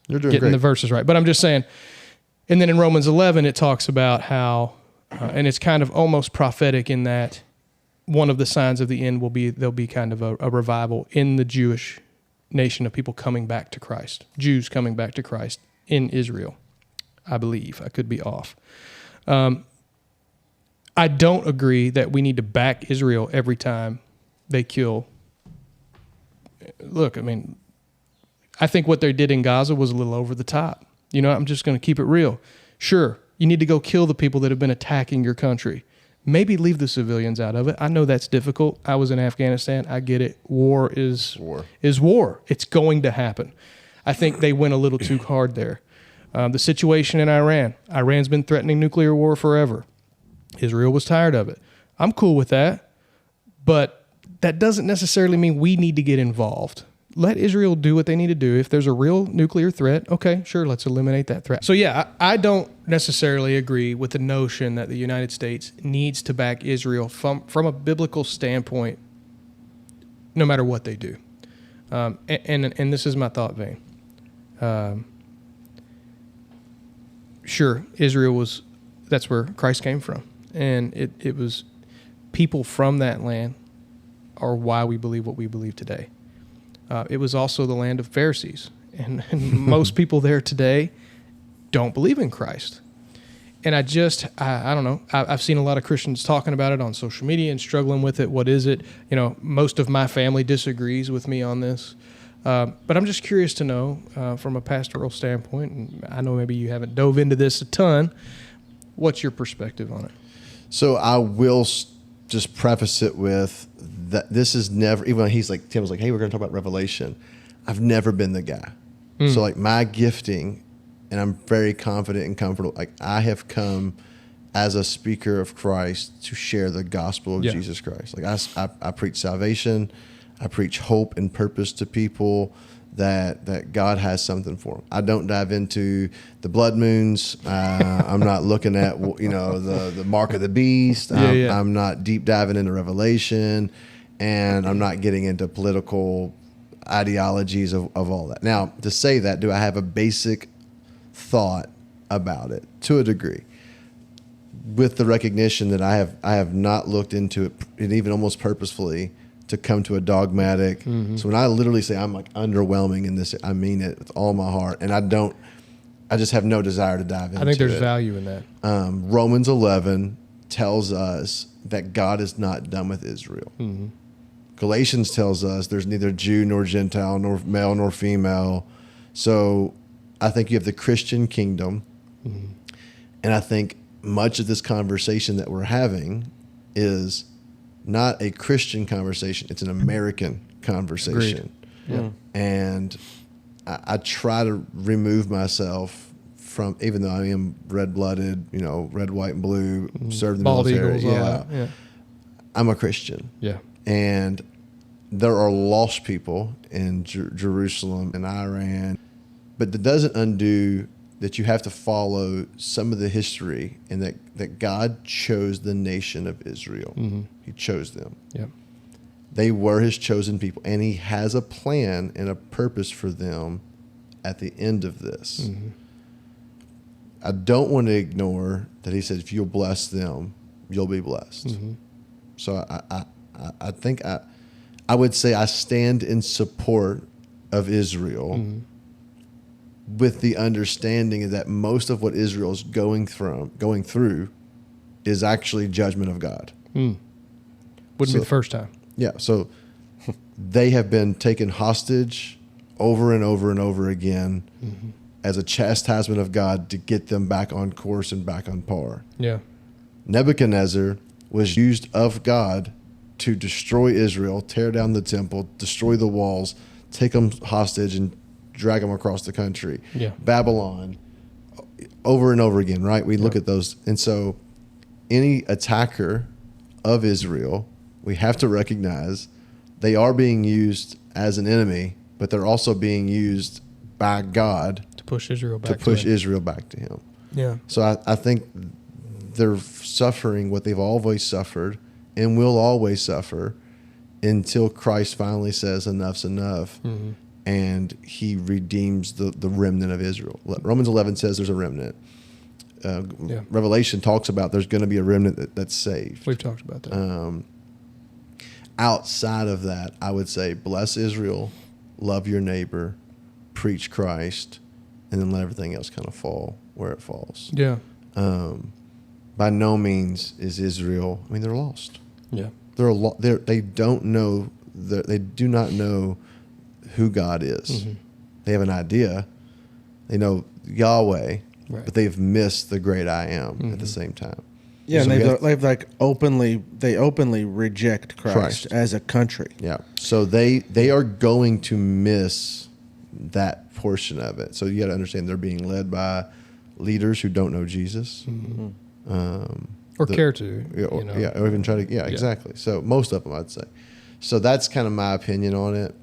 getting the verses right, but I'm just saying. And then in Romans 11, it talks about how, and it's kind of almost prophetic in that one of the signs of the end there'll be kind of a revival in the Jewish nation of people coming back to Christ, Jews coming back to Christ in Israel, I believe. I could be off. I don't agree that we need to back Israel every time they kill. Look, I mean, I think what they did in Gaza was a little over the top. I'm just going to keep it real. Sure, you need to go kill the people that have been attacking your country. Maybe leave the civilians out of it. I know that's difficult. I was in Afghanistan. I get it. War is war. It's going to happen. I think they went a little too hard there. The situation in Iran. Iran's been threatening nuclear war forever. Israel was tired of it. I'm cool with that, but that doesn't necessarily mean we need to get involved. Let Israel do what they need to do. If there's a real nuclear threat, okay, sure, let's eliminate that threat. So yeah, I don't necessarily agree with the notion that the United States needs to back Israel from a biblical standpoint, no matter what they do. And this is my thought vein. Sure, Israel that's where Christ came from. And it was people from that land are why we believe what we believe today. It was also the land of Pharisees, and most people there today don't believe in Christ. And I don't know. I've seen a lot of Christians talking about it on social media and struggling with it. What is it? Most of my family disagrees with me on this. But I'm just curious to know from a pastoral standpoint, and I know maybe you haven't dove into this a ton, what's your perspective on it? So I will just preface it with that this is never, even when Tim was like, hey, we're going to talk about Revelation. I've never been the guy. So like my gifting, and I'm very confident and comfortable, like I have come as a speaker of Christ to share the gospel of Jesus Christ. Like I preach salvation. I preach hope and purpose to people that God has something for them. I don't dive into the blood moons. I'm not looking at the mark of the beast. I'm not deep diving into Revelation, and I'm not getting into political ideologies of all that. Now, to say that, do I have a basic thought about it? To a degree, with the recognition that I have not looked into it, and even almost purposefully, to come to a dogmatic. So when I literally say I'm like underwhelming in this, I mean it with all my heart, and I just have no desire to dive into it. I think there's value in that. Romans 11 tells us that God is not done with Israel. Galatians tells us there's neither Jew nor Gentile, nor male nor female. So I think you have the Christian kingdom, and I think much of this conversation that we're having is not a Christian conversation. It's an American conversation. And I try to remove myself from, even though I am red-blooded, red, white, and blue, served in the Bald military. Eagles, I'm a Christian. And there are lost people in Jerusalem and Iran, but that doesn't undo that you have to follow some of the history, and that God chose the nation of Israel. He chose them. They were his chosen people, and he has a plan and a purpose for them at the end of this. I don't want to ignore that he said, if you'll bless them, you'll be blessed. So I think I would say I stand in support of Israel, with the understanding that most of what Israel is going through is actually judgment of God. Wouldn't be the first time. Yeah, so they have been taken hostage over and over and over again as a chastisement of God to get them back on course and back on par. Yeah. Nebuchadnezzar was used of God to destroy Israel, tear down the temple, destroy the walls, take them hostage, and drag them across the country. Yeah. Babylon, over and over again, right? We look at those. And so any attacker of Israel, we have to recognize they are being used as an enemy, but they're also being used by God To push Israel back Israel back to him. Yeah. So I think they're suffering what they've always suffered and will always suffer until Christ finally says enough's enough, and he redeems the remnant of Israel. Romans 11 says there's a remnant. Revelation talks about there's going to be a remnant that's saved. We've talked about that. Outside of that, I would say bless Israel, love your neighbor, preach Christ, and then let everything else kind of fall where it falls. Yeah. By no means is Israel. I mean, they're lost. Yeah. They don't know. They do not know who God is. They have an idea. They know Yahweh, but they've missed the great I am at the same time. Yeah, So and we have- they've like openly reject Christ as a country. Yeah. So they are going to miss that portion of it. So you got to understand they're being led by leaders who don't know Jesus. Or care to. Or even try to, exactly. So most of them, I'd say. So that's kind of my opinion on it.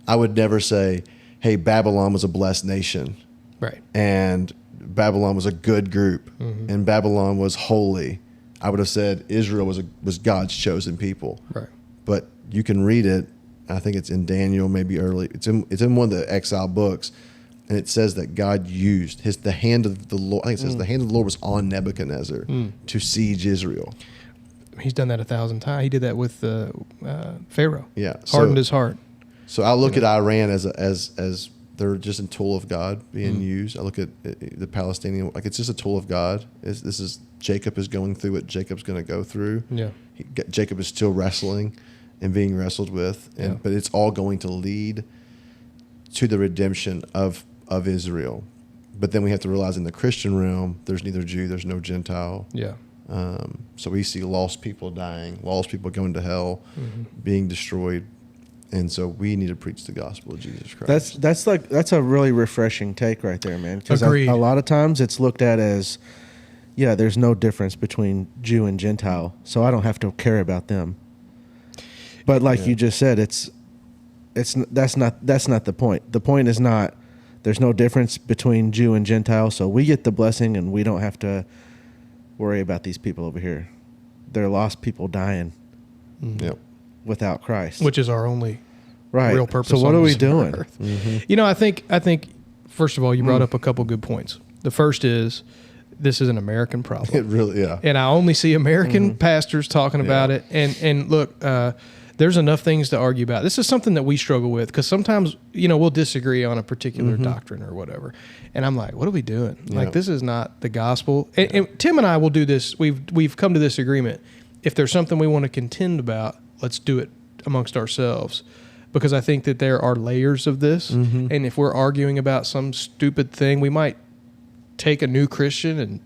I would never say, hey, Babylon was a blessed nation. Right. And Babylon was a good group. And Babylon was holy. I would have said Israel was God's chosen people. Right. But you can read it. I think it's in Daniel, maybe early. It's in one of the exile books. And it says that God used the hand of the Lord. I think it says the hand of the Lord was on Nebuchadnezzar to siege Israel. He's done that 1,000 times. He did that with Pharaoh. Yeah, Hardened his heart. So I look at Iran as they're just a tool of God being used. I look at the Palestinian, like it's just a tool of God. Jacob is going through what Jacob's going to go through. Yeah. Jacob is still wrestling and being wrestled with, but it's all going to lead to the redemption of Israel. But then we have to realize in the Christian realm, there's neither Jew, there's no Gentile. Yeah. So we see lost people dying, lost people going to hell, being destroyed. And so we need to preach the gospel of Jesus Christ. That's a really refreshing take right there, man. Because Agreed. a lot of times it's looked at as, there's no difference between Jew and Gentile, so I don't have to care about them. But like you just said, that's not the point. The point is not there's no difference between Jew and Gentile, so we get the blessing and we don't have to worry about these people over here. They're lost people dying without Christ, Which is our only right. real purpose. So what on are we this doing? earth. I think first of all, you brought up a couple good points. The first is this is an American problem. It really, And I only see American pastors talking about it. And look, there's enough things to argue about. This is something that we struggle with because sometimes, we'll disagree on a particular doctrine or whatever. And I'm like, what are we doing? Like, this is not the gospel. And Tim and I will do this. We've come to this agreement. If there's something we want to contend about, let's do it amongst ourselves. Because I think that there are layers of this. And if we're arguing about some stupid thing, we might take a new Christian and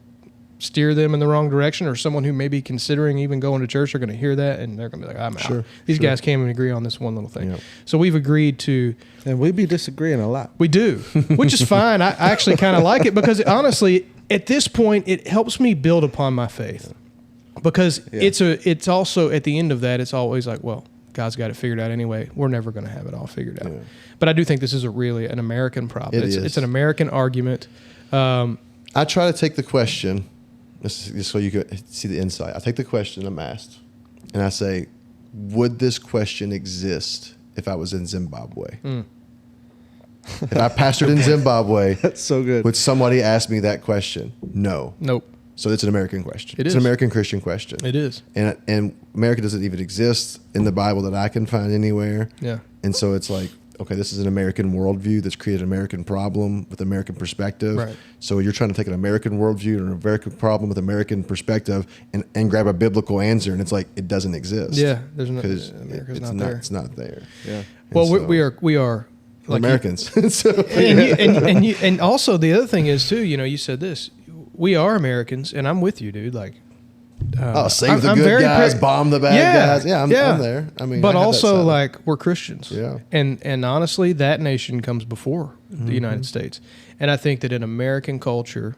steer them in the wrong direction, or someone who may be considering even going to church are going to hear that and they're going to be like, I'm out. These guys can't even agree on this one little thing. So we've agreed to... And we be disagreeing a lot. We do, which is fine. I actually kind of like it because honestly, at this point, it helps me build upon my faith. Because it's also, at the end of that, it's always like, well, God's got it figured out anyway. We're never going to have it all figured out. But I do think this is really an American problem. It's an American argument. I try to take the question, just so you could see the insight. I take the question I'm asked, and I say, would this question exist if I was in Zimbabwe? If I pastored in Zimbabwe, That's so good. would somebody ask me that question? No. Nope. So it's an American question. It It's is. an American Christian question. It is. And America doesn't even exist in the Bible that I can find anywhere. Yeah. And so it's like, okay, this is an American worldview that's created an American problem with American perspective. Right. So you're trying to take an American worldview and an American problem with American perspective and grab a biblical answer, and it's like it doesn't exist. Yeah, there's no because America's it's not there. It's not there. Yeah. Well, so, we are like Americans. and also the other thing is too. You said this. We are Americans, and I'm with you, dude. Like, save the I'm good very guys, bomb the bad guys. Yeah, I'm yeah. there. I mean, but I have also that like we're Christians. Yeah. And honestly, that nation comes before the United States, and I think that in American culture,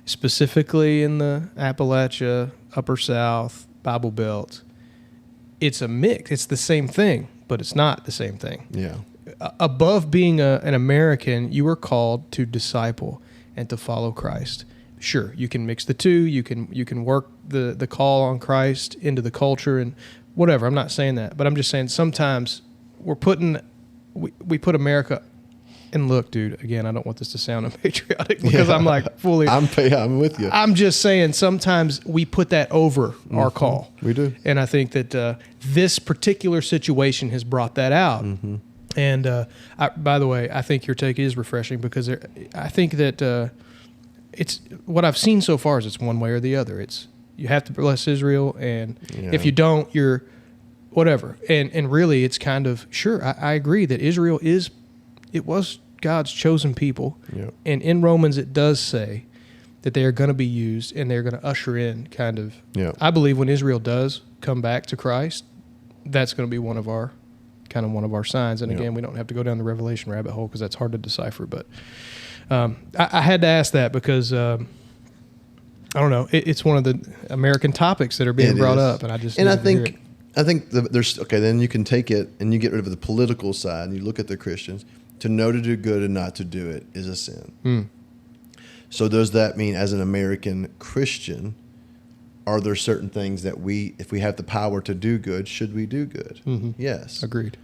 specifically in the Appalachia, Upper South, Bible Belt, it's a mix. It's the same thing, but it's not the same thing. Yeah. Above being an American, you are called to disciple and to follow Christ. Sure, you can mix the two. You can work the call on Christ into the culture and whatever. I'm not saying that, but I'm just saying sometimes we put America. And look, dude, again, I don't want this to sound unpatriotic because I'm like fully. I'm with you. I'm just saying sometimes we put that over our call. We do. And I think that this particular situation has brought that out. And by the way, I think your take is refreshing because I think that it's what I've seen so far is it's one way or the other. It's you have to bless Israel, and if you don't, you're whatever. And really, it's kind of sure. I agree that Israel was God's chosen people, and in Romans it does say that they are going to be used and they're going to usher in kind of. I believe when Israel does come back to Christ, that's going to be one of our signs. And again, we don't have to go down the Revelation rabbit hole because that's hard to decipher. But I had to ask that because I don't know. It's one of the American topics that are being brought up, and I think there's okay. Then you can take it and you get rid of the political side and you look at the Christians. To know to do good and not to do it is a sin. So does that mean as an American Christian, are there certain things that if we have the power to do good, should we do good? Yes. Agreed.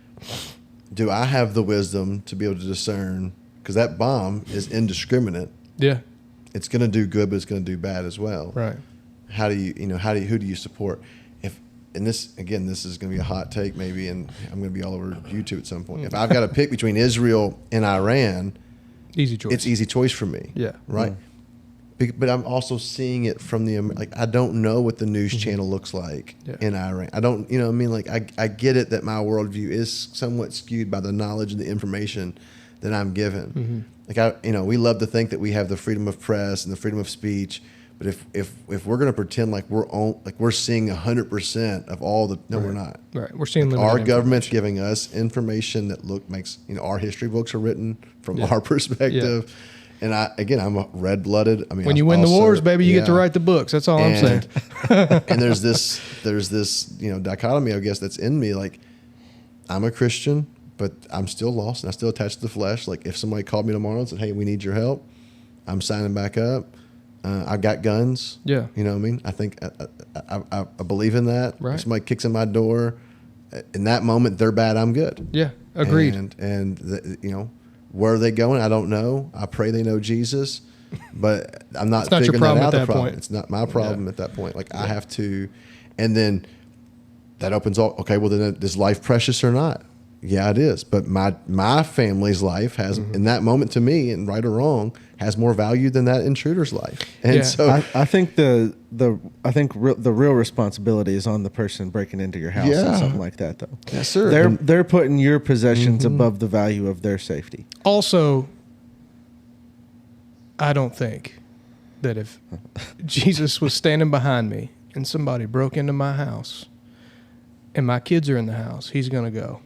Do I have the wisdom to be able to discern? Because that bomb is indiscriminate. Yeah. It's going to do good, but it's going to do bad as well. Right. Who do you support? And this is going to be a hot take maybe, and I'm going to be all over YouTube at some point. If I've got to pick between Israel and Iran, easy choice. It's easy choice for me. Yeah. Right. But I'm also seeing it from I don't know what the news channel looks like in Iran. I don't, I mean, like I get it that my worldview is somewhat skewed by the knowledge and the information that I'm given. Like we love to think that we have the freedom of press and the freedom of speech. But if we're going to pretend like we're seeing 100% of all the we're not. Right, we're seeing our government's giving us information that makes our history books are written from our perspective. And I'm red blooded. I mean, when you win the wars, baby, you get to write the books. That's all I'm saying. And there's this dichotomy, I guess, that's in me. Like I'm a Christian, but I'm still lost and I'm still attached to the flesh. Like if somebody called me tomorrow and said, "Hey, we need your help," I'm signing back up. I've got guns. Yeah. You know what I mean? I think I believe in that. Right. If somebody kicks in my door, in that moment, they're bad, I'm good. Yeah. Agreed. And where are they going? I don't know. I pray they know Jesus, but I'm not figuring that out. The problem. It's not my problem at that point. Like I have to, and then that opens all. Okay, well then is life precious or not? Yeah, it is. But my family's life has, in that moment to me, and right or wrong, has more value than that intruder's life. And so I think the real responsibility is on the person breaking into your house and something like that, though. Yes, sir. They're putting your possessions above the value of their safety. Also, I don't think that if Jesus was standing behind me and somebody broke into my house and my kids are in the house, he's going to go,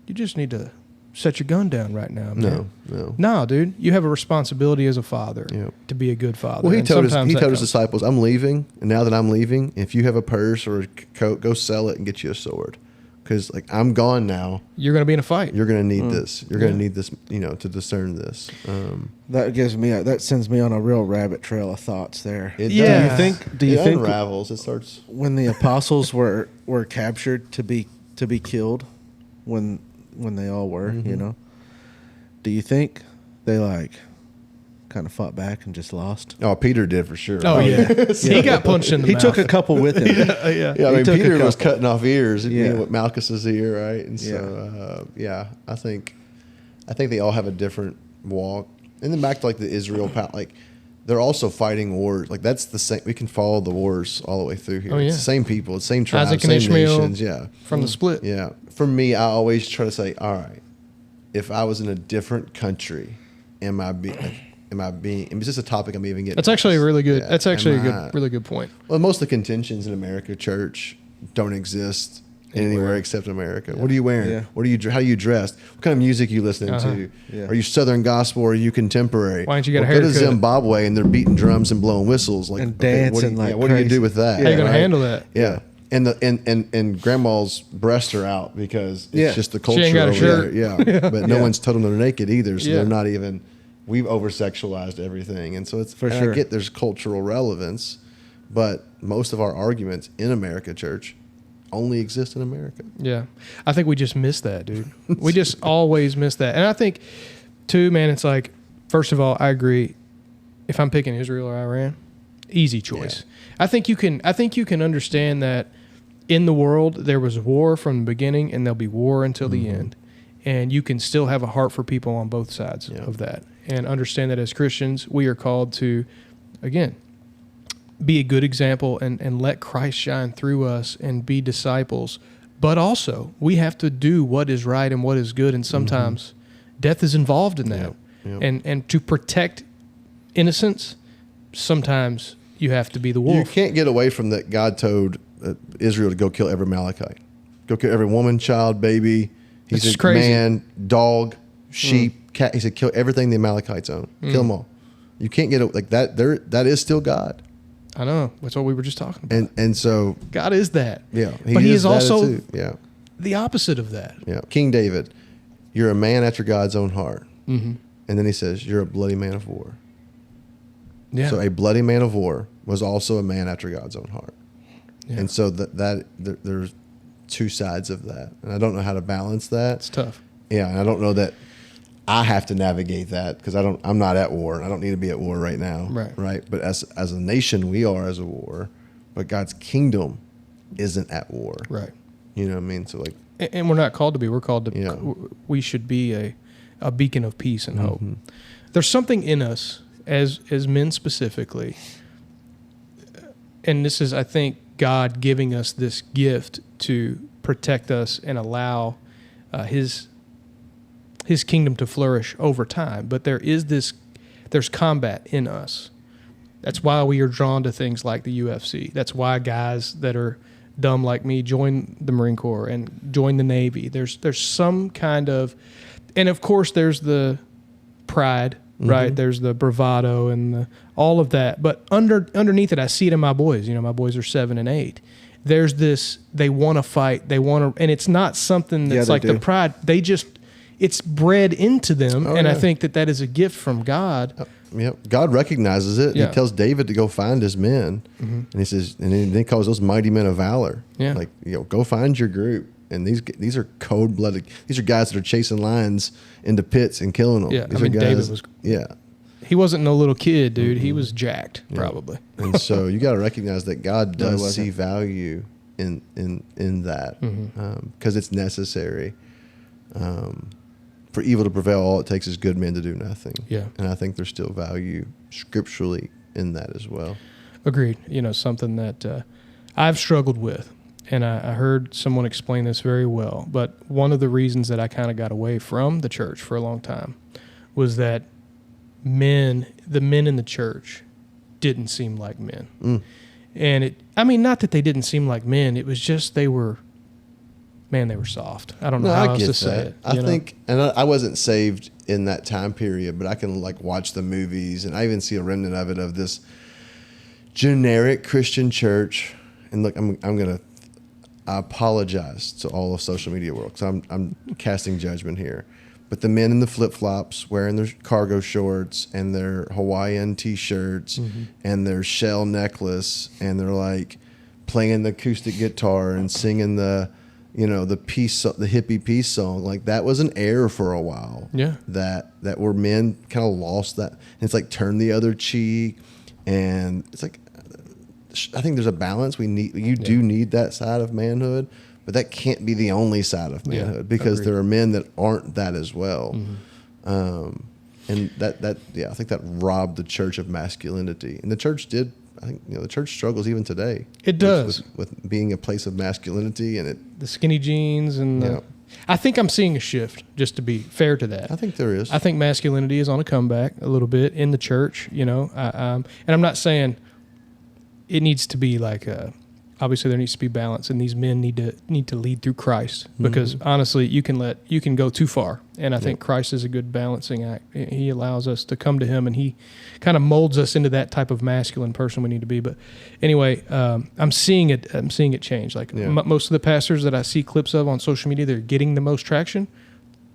"You just need to set your gun down right now, man." No, dude. You have a responsibility as a father to be a good father. Well, he told his disciples, "I'm leaving, and now that I'm leaving, if you have a purse or a coat, go sell it and get you a sword, because I'm gone now. You're going to be in a fight. You're going to need this. You're going to need this, to discern this." That sends me on a real rabbit trail of thoughts there. Do you think unravels? It starts when the apostles were captured to be killed when they all were, do you think they kind of fought back and just lost. Oh, Peter did for sure. Oh, yeah. He got punched in the He mouth. took a couple with him. Yeah. Yeah, I mean, took a Peter was couple. cutting off ears, Yeah. with Malchus's ear, right? And so, I think they all have a different walk. And then back to like the Israel, like they're also fighting wars. Like that's the same. We can follow the wars all the way through here. Oh, yeah. It's the same people, the same tribes, Isaac and same Ishmael nations. Yeah, from the split. yeah. For me, I always try to say, all right, if I was in a different country, am I being? Is this a topic I'm even getting? That's actually a really good. Yeah. That's actually Am a I- really good point. Well, most of the contentions in America church don't exist anywhere except in America. What are you wearing? Yeah. What are you? How are you dressed? What kind of music are you listening to? Yeah. Are you Southern gospel or are you contemporary? Why don't you get a Go to haircut? Zimbabwe and they're beating drums and blowing whistles like And dancing like what do you crazy. do with that? How you gonna right? handle that? Yeah. And grandma's breasts are out because it's Yeah. just the She culture ain't got a over shirt. there. Yeah. But no Yeah. one's told them they're naked either, so Yeah. they're not even. We've over sexualized everything, and so it's For and sure. I get there's cultural relevance, but most of our arguments in America church only exist in America. Yeah. I think we just miss that, dude. We just always miss that. And I think, too, man, it's like, first of all, I agree. If I'm picking Israel or Iran, easy choice. I think you can understand that in the world there was war from the beginning and there'll be war until the end. And you can still have a heart for people on both sides of that. And understand that as Christians, we are called to, again, be a good example and let Christ shine through us and be disciples. But also, we have to do what is right and what is good. And sometimes death is involved in that. Yep. And to protect innocence, sometimes you have to be the wolf. You can't get away from that. God told Israel to go kill every Amalekite, go kill every woman, child, baby. He It's said, crazy. man, dog, sheep, cat. He said, kill everything the Amalekites own. Kill them all. You can't get like that. That is still God. I know. That's what we were just talking about. And so God is that. yeah, But he is that also too. the opposite of that. Yeah. King David, you're a man after God's own heart. Mm-hmm. And then he says, you're a bloody man of war. Yeah. So a bloody man of war was also a man after God's own heart. Yeah. And so there's two sides of that. And I don't know how to balance that. It's tough. Yeah. And I don't know that I have to navigate that because I'm not at war. I don't need to be at war right now. Right. Right. But as a nation, we are as a war, but God's kingdom isn't at war. Right. You know what I mean? So like, And we're not called to be. We're called to. Yeah. We should be a beacon of peace and hope. Mm-hmm. There's something in us as men specifically, and this is, I think, God giving us this gift to protect us and allow His kingdom to flourish over time. But there's combat in us. That's why we are drawn to things like the UFC. That's why guys that are dumb like me join the Marine Corps and join the Navy. There's some kind of, and of course there's the pride, right? There's the bravado and all of that. But underneath it, I see it in my boys. You know, my boys are 7 and 8. There's this, they want to fight. They want to, and it's not something that's they like do. the pride. It's bred into them. Oh, and I yeah. think that is a gift from God. Yep. God recognizes it. Yeah. He tells David to go find his men, and he says, and then he calls those mighty men of valor. Yeah. Like, go find your group. And these are cold-blooded. These are guys that are chasing lions into pits and killing them. Yeah, These I mean, are David guys, was- Yeah. He wasn't no little kid, dude. He was jacked, probably. And so you got to recognize that God No, he does wasn't. see value in that because it's necessary. For evil to prevail, all it takes is good men to do nothing. Yeah. And I think there's still value scripturally in that as well. Agreed. You know, something that I've struggled with. And I heard someone explain this very well. But one of the reasons that I kind of got away from the church for a long time was that the men in the church didn't seem like men. And not that they didn't seem like men. It was just they were soft. I don't know how else to say it. I think, and I wasn't saved in that time period, but I can like watch the movies, and I even see a remnant of it, of this generic Christian church. And look, I apologize to all of social media world because I'm casting judgment here. But the men in the flip-flops wearing their cargo shorts and their Hawaiian T-shirts and their shell necklace, and they're like playing the acoustic guitar and singing the the hippie peace song, like that was an error for a while. Yeah. That where men kind of lost that. And it's like turn the other cheek, and it's like I think there's a balance. You do need that side of manhood, but that can't be the only side of manhood because there are men that aren't that as well. And that I think that robbed the church of masculinity, and the church did. I think the church struggles even today. It does with being a place of masculinity, and the skinny jeans and I think I'm seeing a shift. Just to be fair to that, I think there is. I think masculinity is on a comeback a little bit in the church. And I'm not saying it needs to be like obviously there needs to be balance, and these men need to lead through Christ because honestly you can go too far, and I think Christ is a good balancing act. He allows us to come to him, and he kind of molds us into that type of masculine person we need to be. But anyway, I'm seeing it change. Like most of the pastors that I see clips of on social media, they're getting the most traction,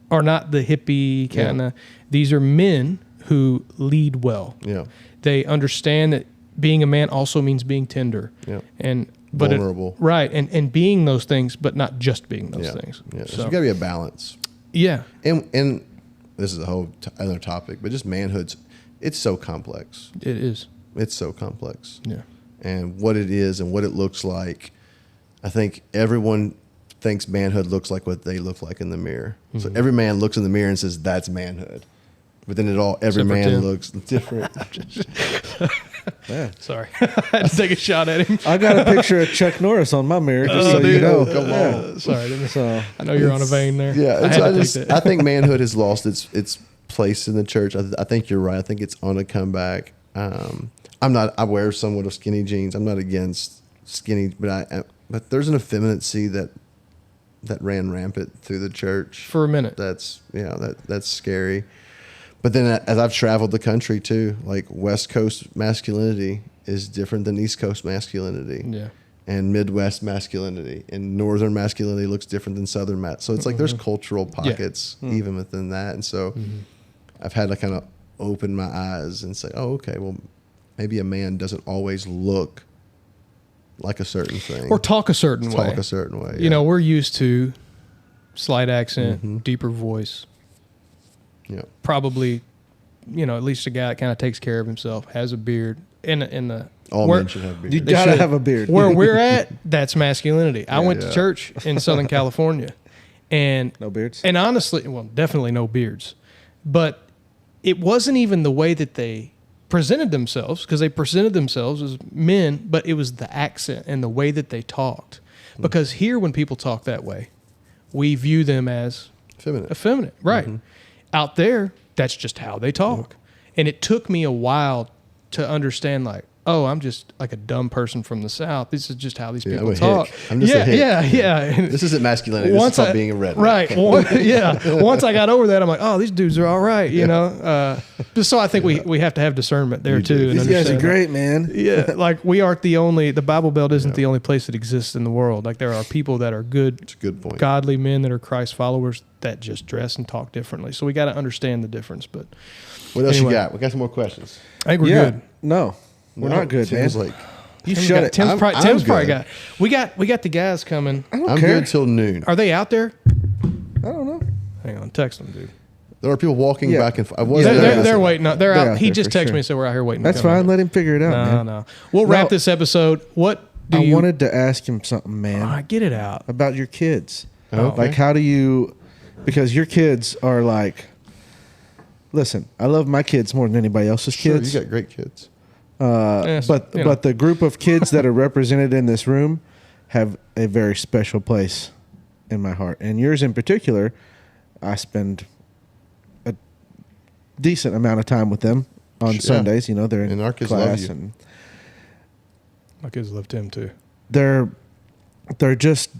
are not the hippie kind of. These are men who lead well. Yeah, they understand that being a man also means being tender. Yeah, and vulnerable, right? And being those things, but not just being those things. Yeah, so you got to be a balance. Yeah, and this is a whole other topic, but just manhood's it's so complex. It is. It's so complex. Yeah, and what it is and what it looks like. I think everyone thinks manhood looks like what they look like in the mirror. So every man looks in the mirror and says that's manhood, but then every man looks different. Sorry, I had to take a shot at him. I got a picture of Chuck Norris on my mirror, just so you know. Come on. Sorry, I know you're on a vein there. Yeah, I think manhood has lost its place in the church. I think you're right. I think it's on a comeback. I wear somewhat of skinny jeans. I'm not against skinny, but there's an effeminacy that ran rampant through the church for a minute. That's scary. But then as I've traveled the country too, like West Coast masculinity is different than East Coast masculinity. Yeah. And Midwest masculinity and Northern masculinity looks different than Southern So it's like there's cultural pockets even within that. And so I've had to kind of open my eyes and say, oh, okay, well, maybe a man doesn't always look like a certain thing. Or talk a certain way. Talk a certain way. You know, we're used to slight accent, deeper voice. Yeah. Probably, at least a guy that kind of takes care of himself, has a beard. All men should have beards. You gotta have a beard. Where we're at, that's masculinity. I went to church in Southern California, and no beards. And honestly, well, definitely no beards. But it wasn't even the way that they presented themselves, because they presented themselves as men, but it was the accent and the way that they talked. Because here, when people talk that way, we view them as effeminate, right? Out there, that's just how they talk. And it took me a while to understand, like, oh, I'm just like a dumb person from the South. This is just how these people talk. I'm just a hick. Yeah. This isn't masculinity. This is called being a redneck. Right. Once I got over that, I'm like, oh, these dudes are all right, Just so I think we have to have discernment there too. These guys are great, man. Yeah, like we aren't the Bible Belt isn't the only place that exists in the world. Like there are people that are good, it's a good point, godly men that are Christ followers that just dress and talk differently. So we got to understand the difference. But what else you got? We got some more questions. I think we're good. No. We're not good, Tim's man. Like, you shut it. Tim's probably got. We got the guys coming. I'm good till noon. Are they out there? I don't know. Hang on, text them, dude. There are people walking back and forth. They're waiting. They're out. He just texted me and said we're out here waiting. That's fine. Let him figure it out. Man. No. We'll wrap this episode. I wanted to ask him something, man. All right, get it out about your kids. Okay. Like, how do you? Because your kids are like. Listen, I love my kids more than anybody else's kids. You got great kids. But the group of kids that are represented in this room have a very special place in my heart. And yours in particular, I spend a decent amount of time with them on Sundays. They're in our kids class. Love you. And my kids love Tim too. They're just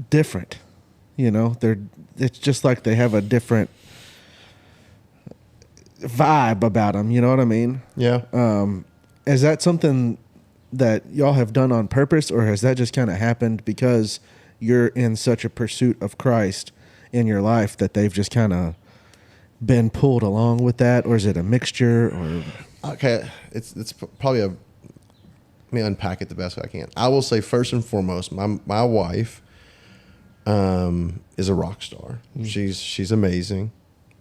different. It's just like they have a different vibe about them. You know what I mean? Yeah. Is that something that y'all have done on purpose, or has that just kind of happened because you're in such a pursuit of Christ in your life that they've just kind of been pulled along with that, or is it a mixture? Or okay, it's probably let me unpack it the best way I can. I will say first and foremost, my wife is a rock star. She's amazing.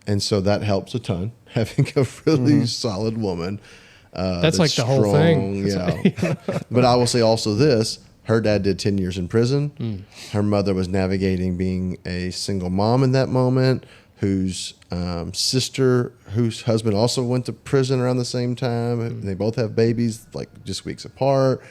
And so that helps a ton, having a really solid woman. That's like the whole thing. Yeah. But I will say also this, her dad did 10 years in prison. Her mother was navigating being a single mom in that moment, whose sister, whose husband also went to prison around the same time. They both have babies, like just weeks apart.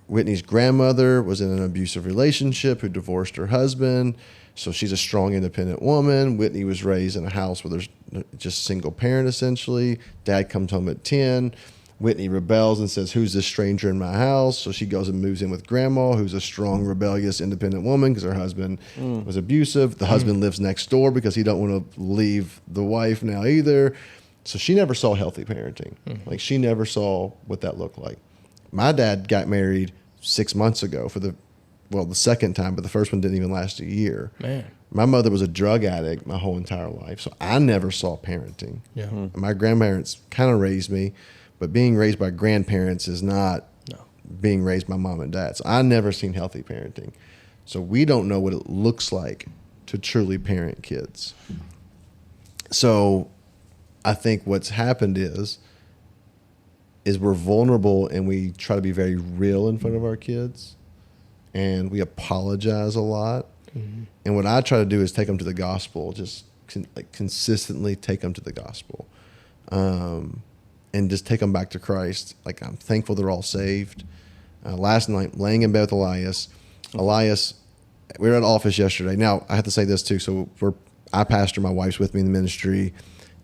Whitney's grandmother was in an abusive relationship who divorced her husband. So she's a strong, independent woman. Whitney was raised in a house where there's just single parent, essentially. Dad comes home at 10. Whitney rebels and says, who's this stranger in my house? So she goes and moves in with grandma, who's a strong, rebellious, independent woman because her husband was abusive. The husband lives next door because he don't want to leave the wife now either. So she never saw healthy parenting. Like, she never saw what that looked like. My dad got married 6 months ago for the second time, but the first one didn't even last a year. Man. My mother was a drug addict my whole entire life, so I never saw parenting. Yeah. My grandparents kind of raised me, but being raised by grandparents is not being raised by mom and dad. So I never seen healthy parenting. So we don't know what it looks like to truly parent kids. So I think what's happened is we're vulnerable and we try to be very real in front of our kids, and we apologize a lot. And what I try to do is take them to the gospel, just consistently take them to the gospel, and just take them back to Christ. Like, I'm thankful they're all saved. Last night, laying in bed with Elias, we were at office yesterday. Now, I have to say this too. So I pastor, my wife's with me in the ministry,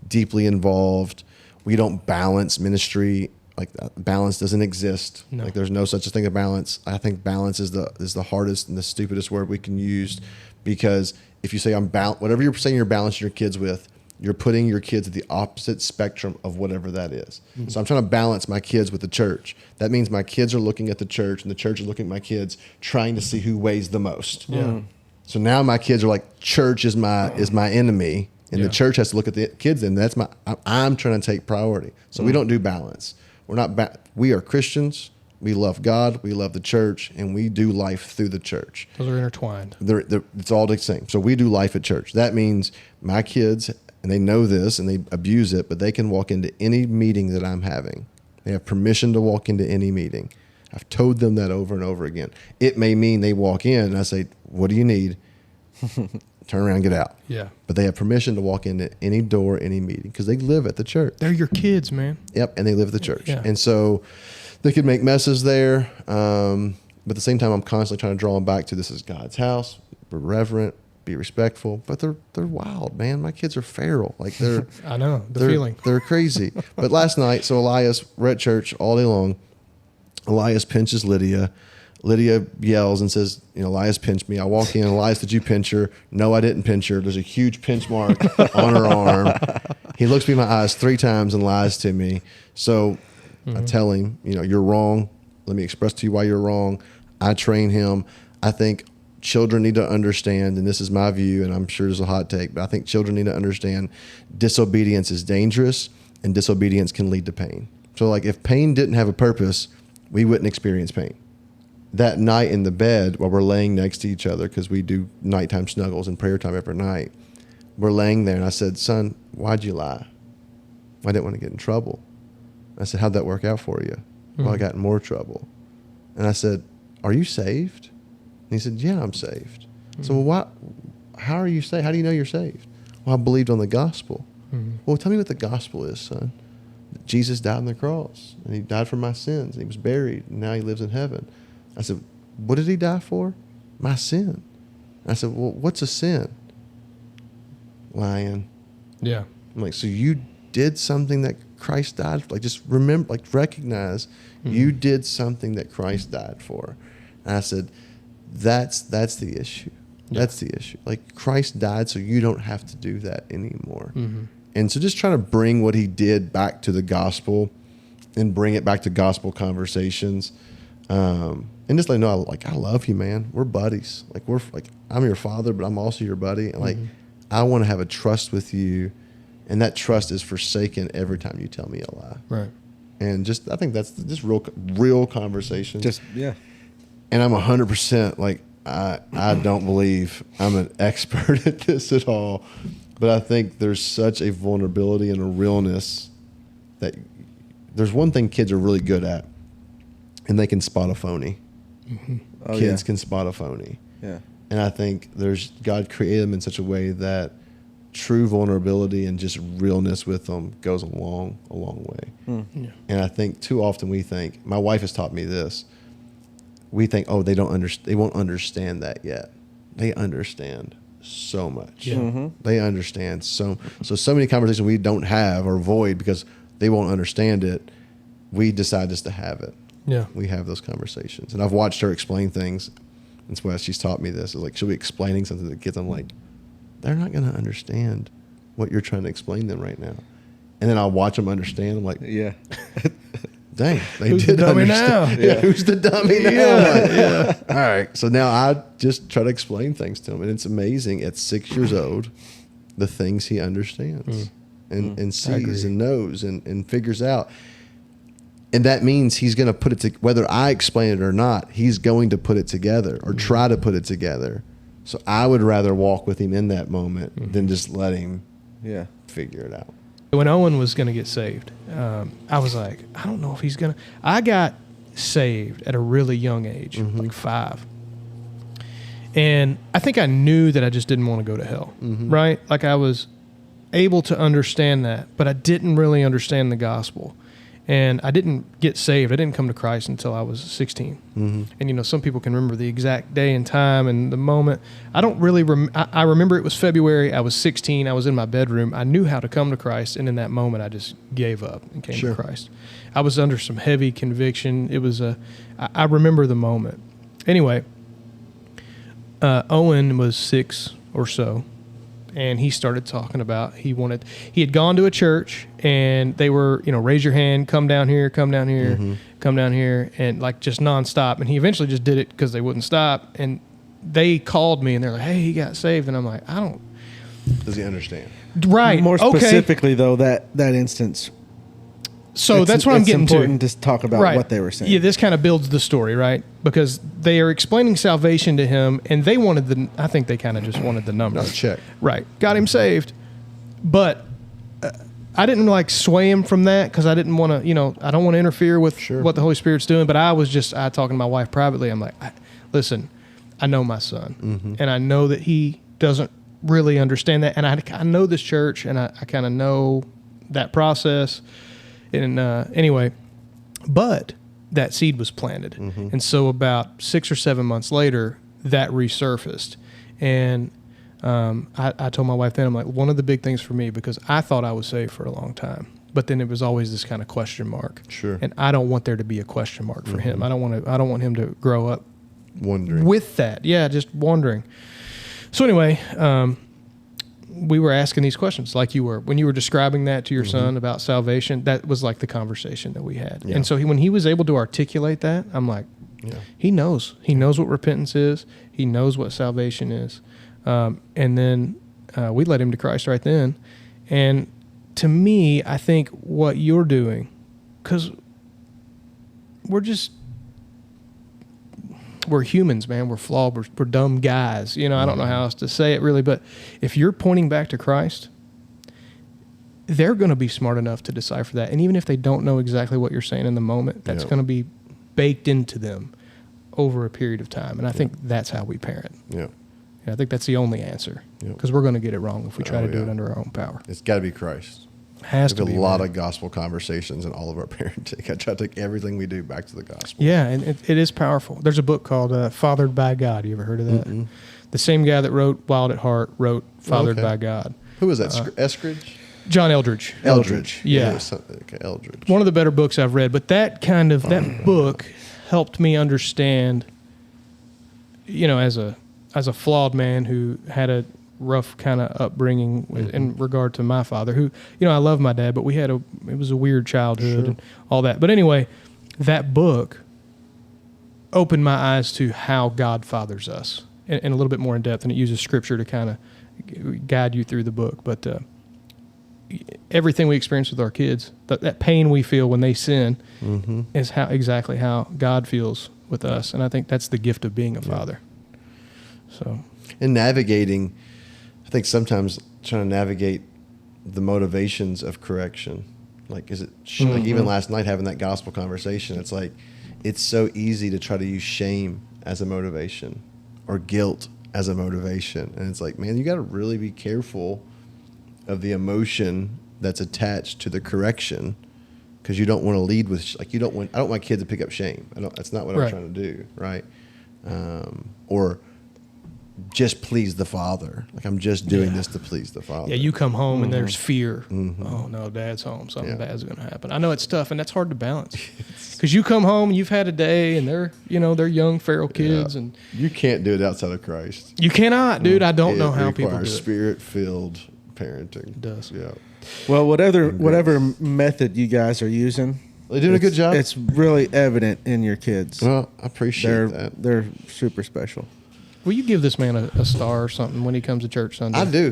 deeply involved. We don't balance ministry. Like, balance doesn't exist. No. Like, there's no such a thing as balance. I think balance is the hardest and the stupidest word we can use, because if you say whatever you're saying you're balancing your kids with, you're putting your kids at the opposite spectrum of whatever that is. So I'm trying to balance my kids with the church. That means my kids are looking at the church, and the church is looking at my kids, trying to see who weighs the most. Yeah. So now my kids are like, church is my enemy, and the church has to look at the kids, and I'm trying to take priority. So we don't do balance. We're not. We are Christians. We love God. We love the church, and we do life through the church. Those are intertwined. It's all the same. So we do life at church. That means my kids, and they know this, and they abuse it, but they can walk into any meeting that I'm having. They have permission to walk into any meeting. I've told them that over and over again. It may mean they walk in, and I say, "What do you need?" Turn around, get out. Yeah. But they have permission to walk into any door, any meeting, because they live at the church. They're your kids, man. Yep, and they live at the church. Yeah. And so they could make messes there. But at the same time, I'm constantly trying to draw them back to, this is God's house. Be reverent, be respectful. But they're wild, man. My kids are feral. Like, they're I know the they're, feeling. They're crazy. But last night, so Elias, we're at church all day long. Elias pinches Lydia. Lydia yells and says, Elias pinched me. I walk in. Elias, did you pinch her? No, I didn't pinch her. There's a huge pinch mark on her arm. He looks me in my eyes 3 times and lies to me. So I tell him, you're wrong. Let me express to you why you're wrong. I train him. I think children need to understand, and this is my view, and I'm sure it's a hot take, but I think children need to understand disobedience is dangerous, and disobedience can lead to pain. So, like, if pain didn't have a purpose, we wouldn't experience pain. That night in the bed, while we're laying next to each other, because we do nighttime snuggles and prayer time every night, we're laying there, and I said, son, why'd you lie? I didn't want to get in trouble. I said, how'd that work out for you? Well, I got in more trouble. And I said, are you saved? And he said, yeah, I'm saved. So, well, how are you saved? How do you know you're saved? Well, I believed on the gospel. Well, tell me what the gospel is, son. Jesus died on the cross, and he died for my sins. And he was buried, and now he lives in heaven. I said, what did he die for? My sin. I said, well, what's a sin? Lying. Yeah. I'm like, so you did something that Christ died for? Like, just remember, like, recognize you did something that Christ died for. And I said, that's the issue. Yeah. That's the issue. Like, Christ died so you don't have to do that anymore. And so just trying to bring what he did back to the gospel and bring it back to gospel conversations. And just let you know, I love you, man. We're buddies. Like, I'm your father, but I'm also your buddy. And like, I want to have a trust with you, and that trust is forsaken every time you tell me a lie. Right. And I think that's just real conversation. Just, yeah. And I'm 100% like, I don't believe I'm an expert at this at all, but I think there's such a vulnerability and a realness that there's one thing kids are really good at, and they can spot a phony. Mm-hmm. Oh, Kids can spot a phony. Yeah. And I think God created them in such a way that true vulnerability and just realness with them goes a long way. Yeah. And I think too often we think, my wife has taught me this, we think, oh, they won't understand that yet. They understand so much. Yeah. Mm-hmm. They understand so many conversations we don't have or avoid because they won't understand it. We decide just to have it. Yeah. We have those conversations. And I've watched her explain things. That's why she's taught me this. Is like she'll be explaining something to the kids. I'm like, they're not going to understand what you're trying to explain to them right now. And then I'll watch them understand. I'm like, Yeah. dang, they Who's did the dummy understand. now? Yeah. Who's the dummy now? Yeah. All right. So now I just try to explain things to him. And it's amazing at 6 years old, the things he understands and sees and knows and figures out. And that means he's going to put it to, whether I explain it or not, he's going to put it together or try to put it together. So I would rather walk with him in that moment than just let him figure it out. When Owen was going to get saved, I was like, I don't know if he's going to. I got saved at a really young age, like 5. And I think I knew that I just didn't want to go to hell, right? Like I was able to understand that, but I didn't really understand the gospel. And I didn't get saved. I didn't come to Christ until I was 16. And, some people can remember the exact day and time and the moment. I don't really I remember it was February. I was 16. I was in my bedroom. I knew how to come to Christ. And in that moment, I just gave up and came to Christ. I was under some heavy conviction. It was I remember the moment. Anyway, Owen was 6 or so. And he started talking about he had gone to a church and they were, raise your hand, come down here, come down here, and like just nonstop. And he eventually just did it because they wouldn't stop. And they called me and they're like, hey, he got saved. And I'm like, I don't. Does he understand? Right. More Okay. specifically, though, that instance. So that's what I'm getting to. It's important to talk about what they were saying. Yeah, this kind of builds the story, right? Because they are explaining salvation to him, and they wanted I think they kind of just wanted the number. Not a check. Right. Got him saved. But I didn't sway him from that because I didn't want to, I don't want to interfere with what the Holy Spirit's doing. But I was talking to my wife privately. I'm like, listen, I know my son, and I know that he doesn't really understand that. And I know this church, and I kind of know that process. And anyway, but that seed was planted. And so about 6 or 7 months later, that resurfaced. And I told my wife then, I'm like, one of the big things for me, because I thought I was saved for a long time, but then it was always this kind of question mark. Sure. And I don't want there to be a question mark for him. I don't want him to grow up Wondering. with that. Yeah, just wondering. So anyway, we were asking these questions like you were. When you were describing that to your son about salvation, that was like the conversation that we had. Yeah. And so when he was able to articulate that, I'm like, he knows. He knows what repentance is. He knows what salvation is. And then we led him to Christ right then. And to me, I think what you're doing, because we're humans, man. We're flawed. We're dumb guys. I don't know how else to say it really, but if you're pointing back to Christ, they're going to be smart enough to decipher that. And even if they don't know exactly what you're saying in the moment, that's going to be baked into them over a period of time. And I think that's how we parent. Yeah. I think that's the only answer, because we're going to get it wrong if we try to do it under our own power. It's got to be Christ. Has to There's be a lot of gospel conversations in all of our parenting. I try to take everything we do back to the gospel. Yeah, and it is powerful. There's a book called Fathered by God. You ever heard of that? The same guy that wrote Wild at Heart wrote Fathered by God. Who was that? Eskridge? John Eldridge. Yeah. Okay, Eldridge. One of the better books I've read, but that book helped me understand, as a flawed man who had a rough kind of upbringing in regard to my father, who, I love my dad, but it was a weird childhood and all that. But anyway, that book opened my eyes to how God fathers us and a little bit more in depth, and it uses scripture to kind of guide you through the book. But everything we experience with our kids, that pain we feel when they sin is exactly how God feels with us. And I think that's the gift of being a father. So, And navigating, I think sometimes trying to navigate the motivations of correction. Like, is it like even last night having that gospel conversation? It's like it's so easy to try to use shame as a motivation or guilt as a motivation, and it's like, man, you got to really be careful of the emotion that's attached to the correction, because you don't want to lead with like you don't want. I don't want my kids to pick up shame. That's not what I'm trying to do, right? Or just please the Father. Like, I'm just doing this to please the Father. Yeah, you come home and there's fear. Oh, no, Dad's home. Something bad's going to happen. I know it's tough, and that's hard to balance. Because you come home, and you've had a day, and they're young, feral kids. And you can't do it outside of Christ. You cannot, dude. I don't know how people do it. It requires Spirit-filled parenting. It does. Yeah. Well, whatever method you guys are using, they're doing a good job. It's really evident in your kids. Well, I appreciate that. They're super special. Will you give this man a star or something when he comes to church Sunday? I do.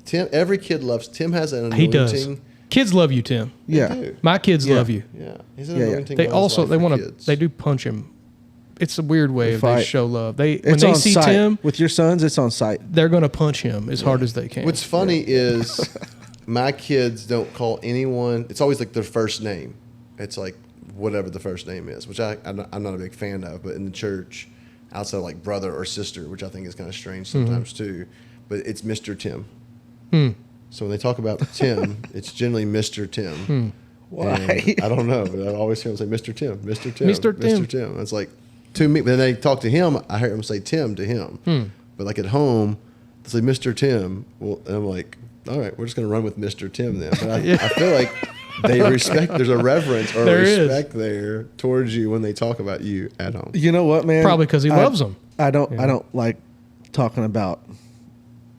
Tim. Every kid loves. Tim has an anointing. He does. Kids love you, Tim. Yeah. My kids love you. Yeah. He's an anointing. They also they do punch him. It's a weird way they show love. When they see sight. Tim with your sons, it's on sight. They're going to punch him as hard as they can. What's funny is my kids don't call anyone. It's always like their first name. It's like whatever the first name is, which I'm not a big fan of. But in the church, outside of like brother or sister, which I think is kind of strange sometimes too, but it's Mr. Tim. So when they talk about Tim, it's generally Mr. Tim. Why? And I don't know, but I always hear them say Mr. Tim, Mr. Tim, Mr. Tim. Mr. Tim. It's like to me, but then they talk to him, I hear them say Tim to him. But like at home, they say Mr. Tim. Well, and I'm like, all right, we're just going to run with Mr. Tim then. But I feel like they respect. There's a reverence or respect there towards you when they talk about you at home. You know what, man? Probably because he loves them. I don't like talking about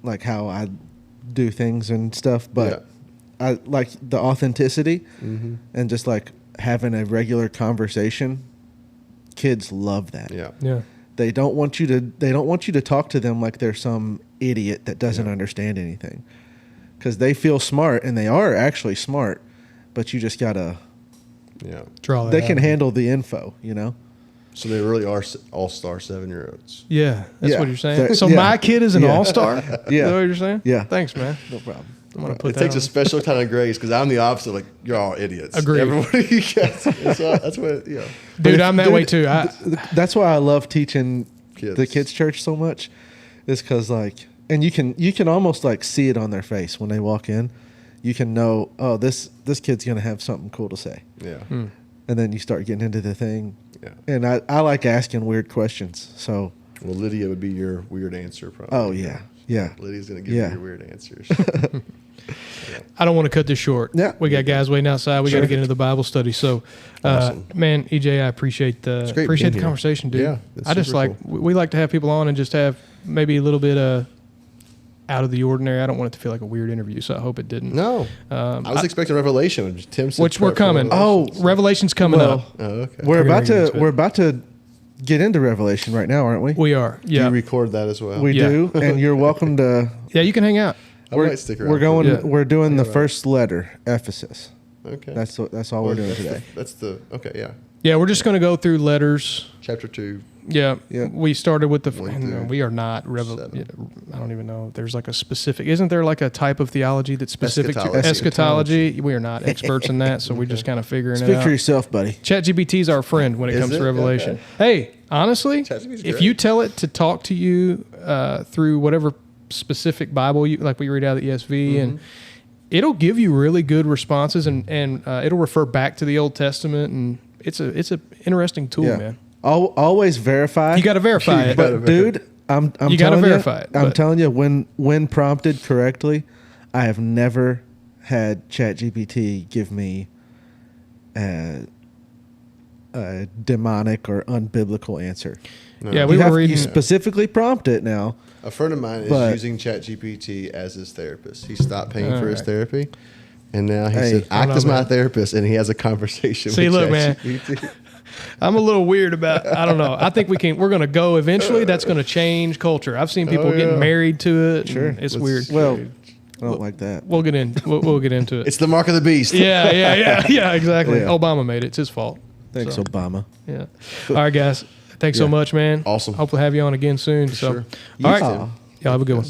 like how I do things and stuff, but I like the authenticity and just like having a regular conversation. Kids love that. Yeah. They don't want you to talk to them like they're some idiot that doesn't understand anything, because they feel smart and they are actually smart, but you just gotta draw that they out. can handle the info, you know. So they really are all-star 7-year-olds. Yeah, that's what you're saying. That- So yeah. my kid is an all-star? Yeah. Is that what you're saying? Yeah. Thanks, man. No problem. I'm going to put It that takes on. a special kind of grace, because I'm the opposite. Like, you're all idiots. Agreed. Everybody gets that's what. Dude, I'm that Dude, way too. That's why I love teaching Kids. the kids' church so much, is because like, and you can almost like see it on their face when they walk in. You can know, oh, this kid's gonna have something cool to say. Yeah. And then you start getting into the thing. Yeah. And I like asking weird questions. So. Well, Lydia would be your weird answer, probably. Oh yeah. Yeah. Lydia's gonna give you your weird answers. I don't want to cut this short. Yeah. We got guys waiting outside. We got to get into the Bible study. So, Awesome. man, EJ, I appreciate It's great the being here. conversation, dude. Yeah, it's I just super like we like to have people on and just have maybe a little bit out of the ordinary. I don't want it to feel like a weird interview, so I hope it didn't. No, I was expecting Revelation. Tim said Which we're prep for coming. Revelation. Revelation's coming up. Oh, okay. We're about We're to get into Revelation right now, aren't we? We are. Do Yeah. you record that as well? We Yeah. do, and you're welcome to. Yeah, you can hang out. I might stick around. We're going. Yeah. We're doing the first letter, Ephesus. Okay. That's all we're doing today. Yeah. Yeah, we're just going to go through letters. Chapter 2. Yeah. Yeah. We started with through we are not I don't even know if there's like a specific. Isn't there like a type of theology that's specific to Eschatology. eschatology? We are not experts in that, so we're just kind of figuring it Speak out. for yourself, buddy. ChatGPT's our friend when it Is comes it? to Revelation. Hey, honestly, ChatGPT's if great. you tell it to talk to you through whatever specific Bible you like, we read out of the ESV, and it'll give you really good responses, and it'll refer back to the Old Testament, and it's a interesting tool, man. Always verify. You got to verify it. But dude, I'm You gotta telling verify it, I'm but- telling you, when prompted correctly, I have never had ChatGPT give me a demonic or unbiblical answer. Yeah, we were reading. You specifically prompt it now. A friend of mine is But- using ChatGPT as his therapist. He stopped paying for his Alright. therapy, and now he Hey, said, I "Act know, as my man. therapist," and he has a conversation. See, with look, man. ChatGPT. I'm a little weird about. I don't know. I think we're going to go eventually. That's going to change culture. I've seen people getting married to it. Sure. It's Let's- weird. Well, I don't like that. We'll get in. We'll get into it. It's the mark of the beast. Yeah, exactly. Yeah. Obama made it. It's his fault. Thanks, So, Obama. Yeah. All right, guys. Thanks so Yeah. much, man. Awesome. Hopefully have you on again soon. So, sure. all right. Yeah. Y'all have a good one.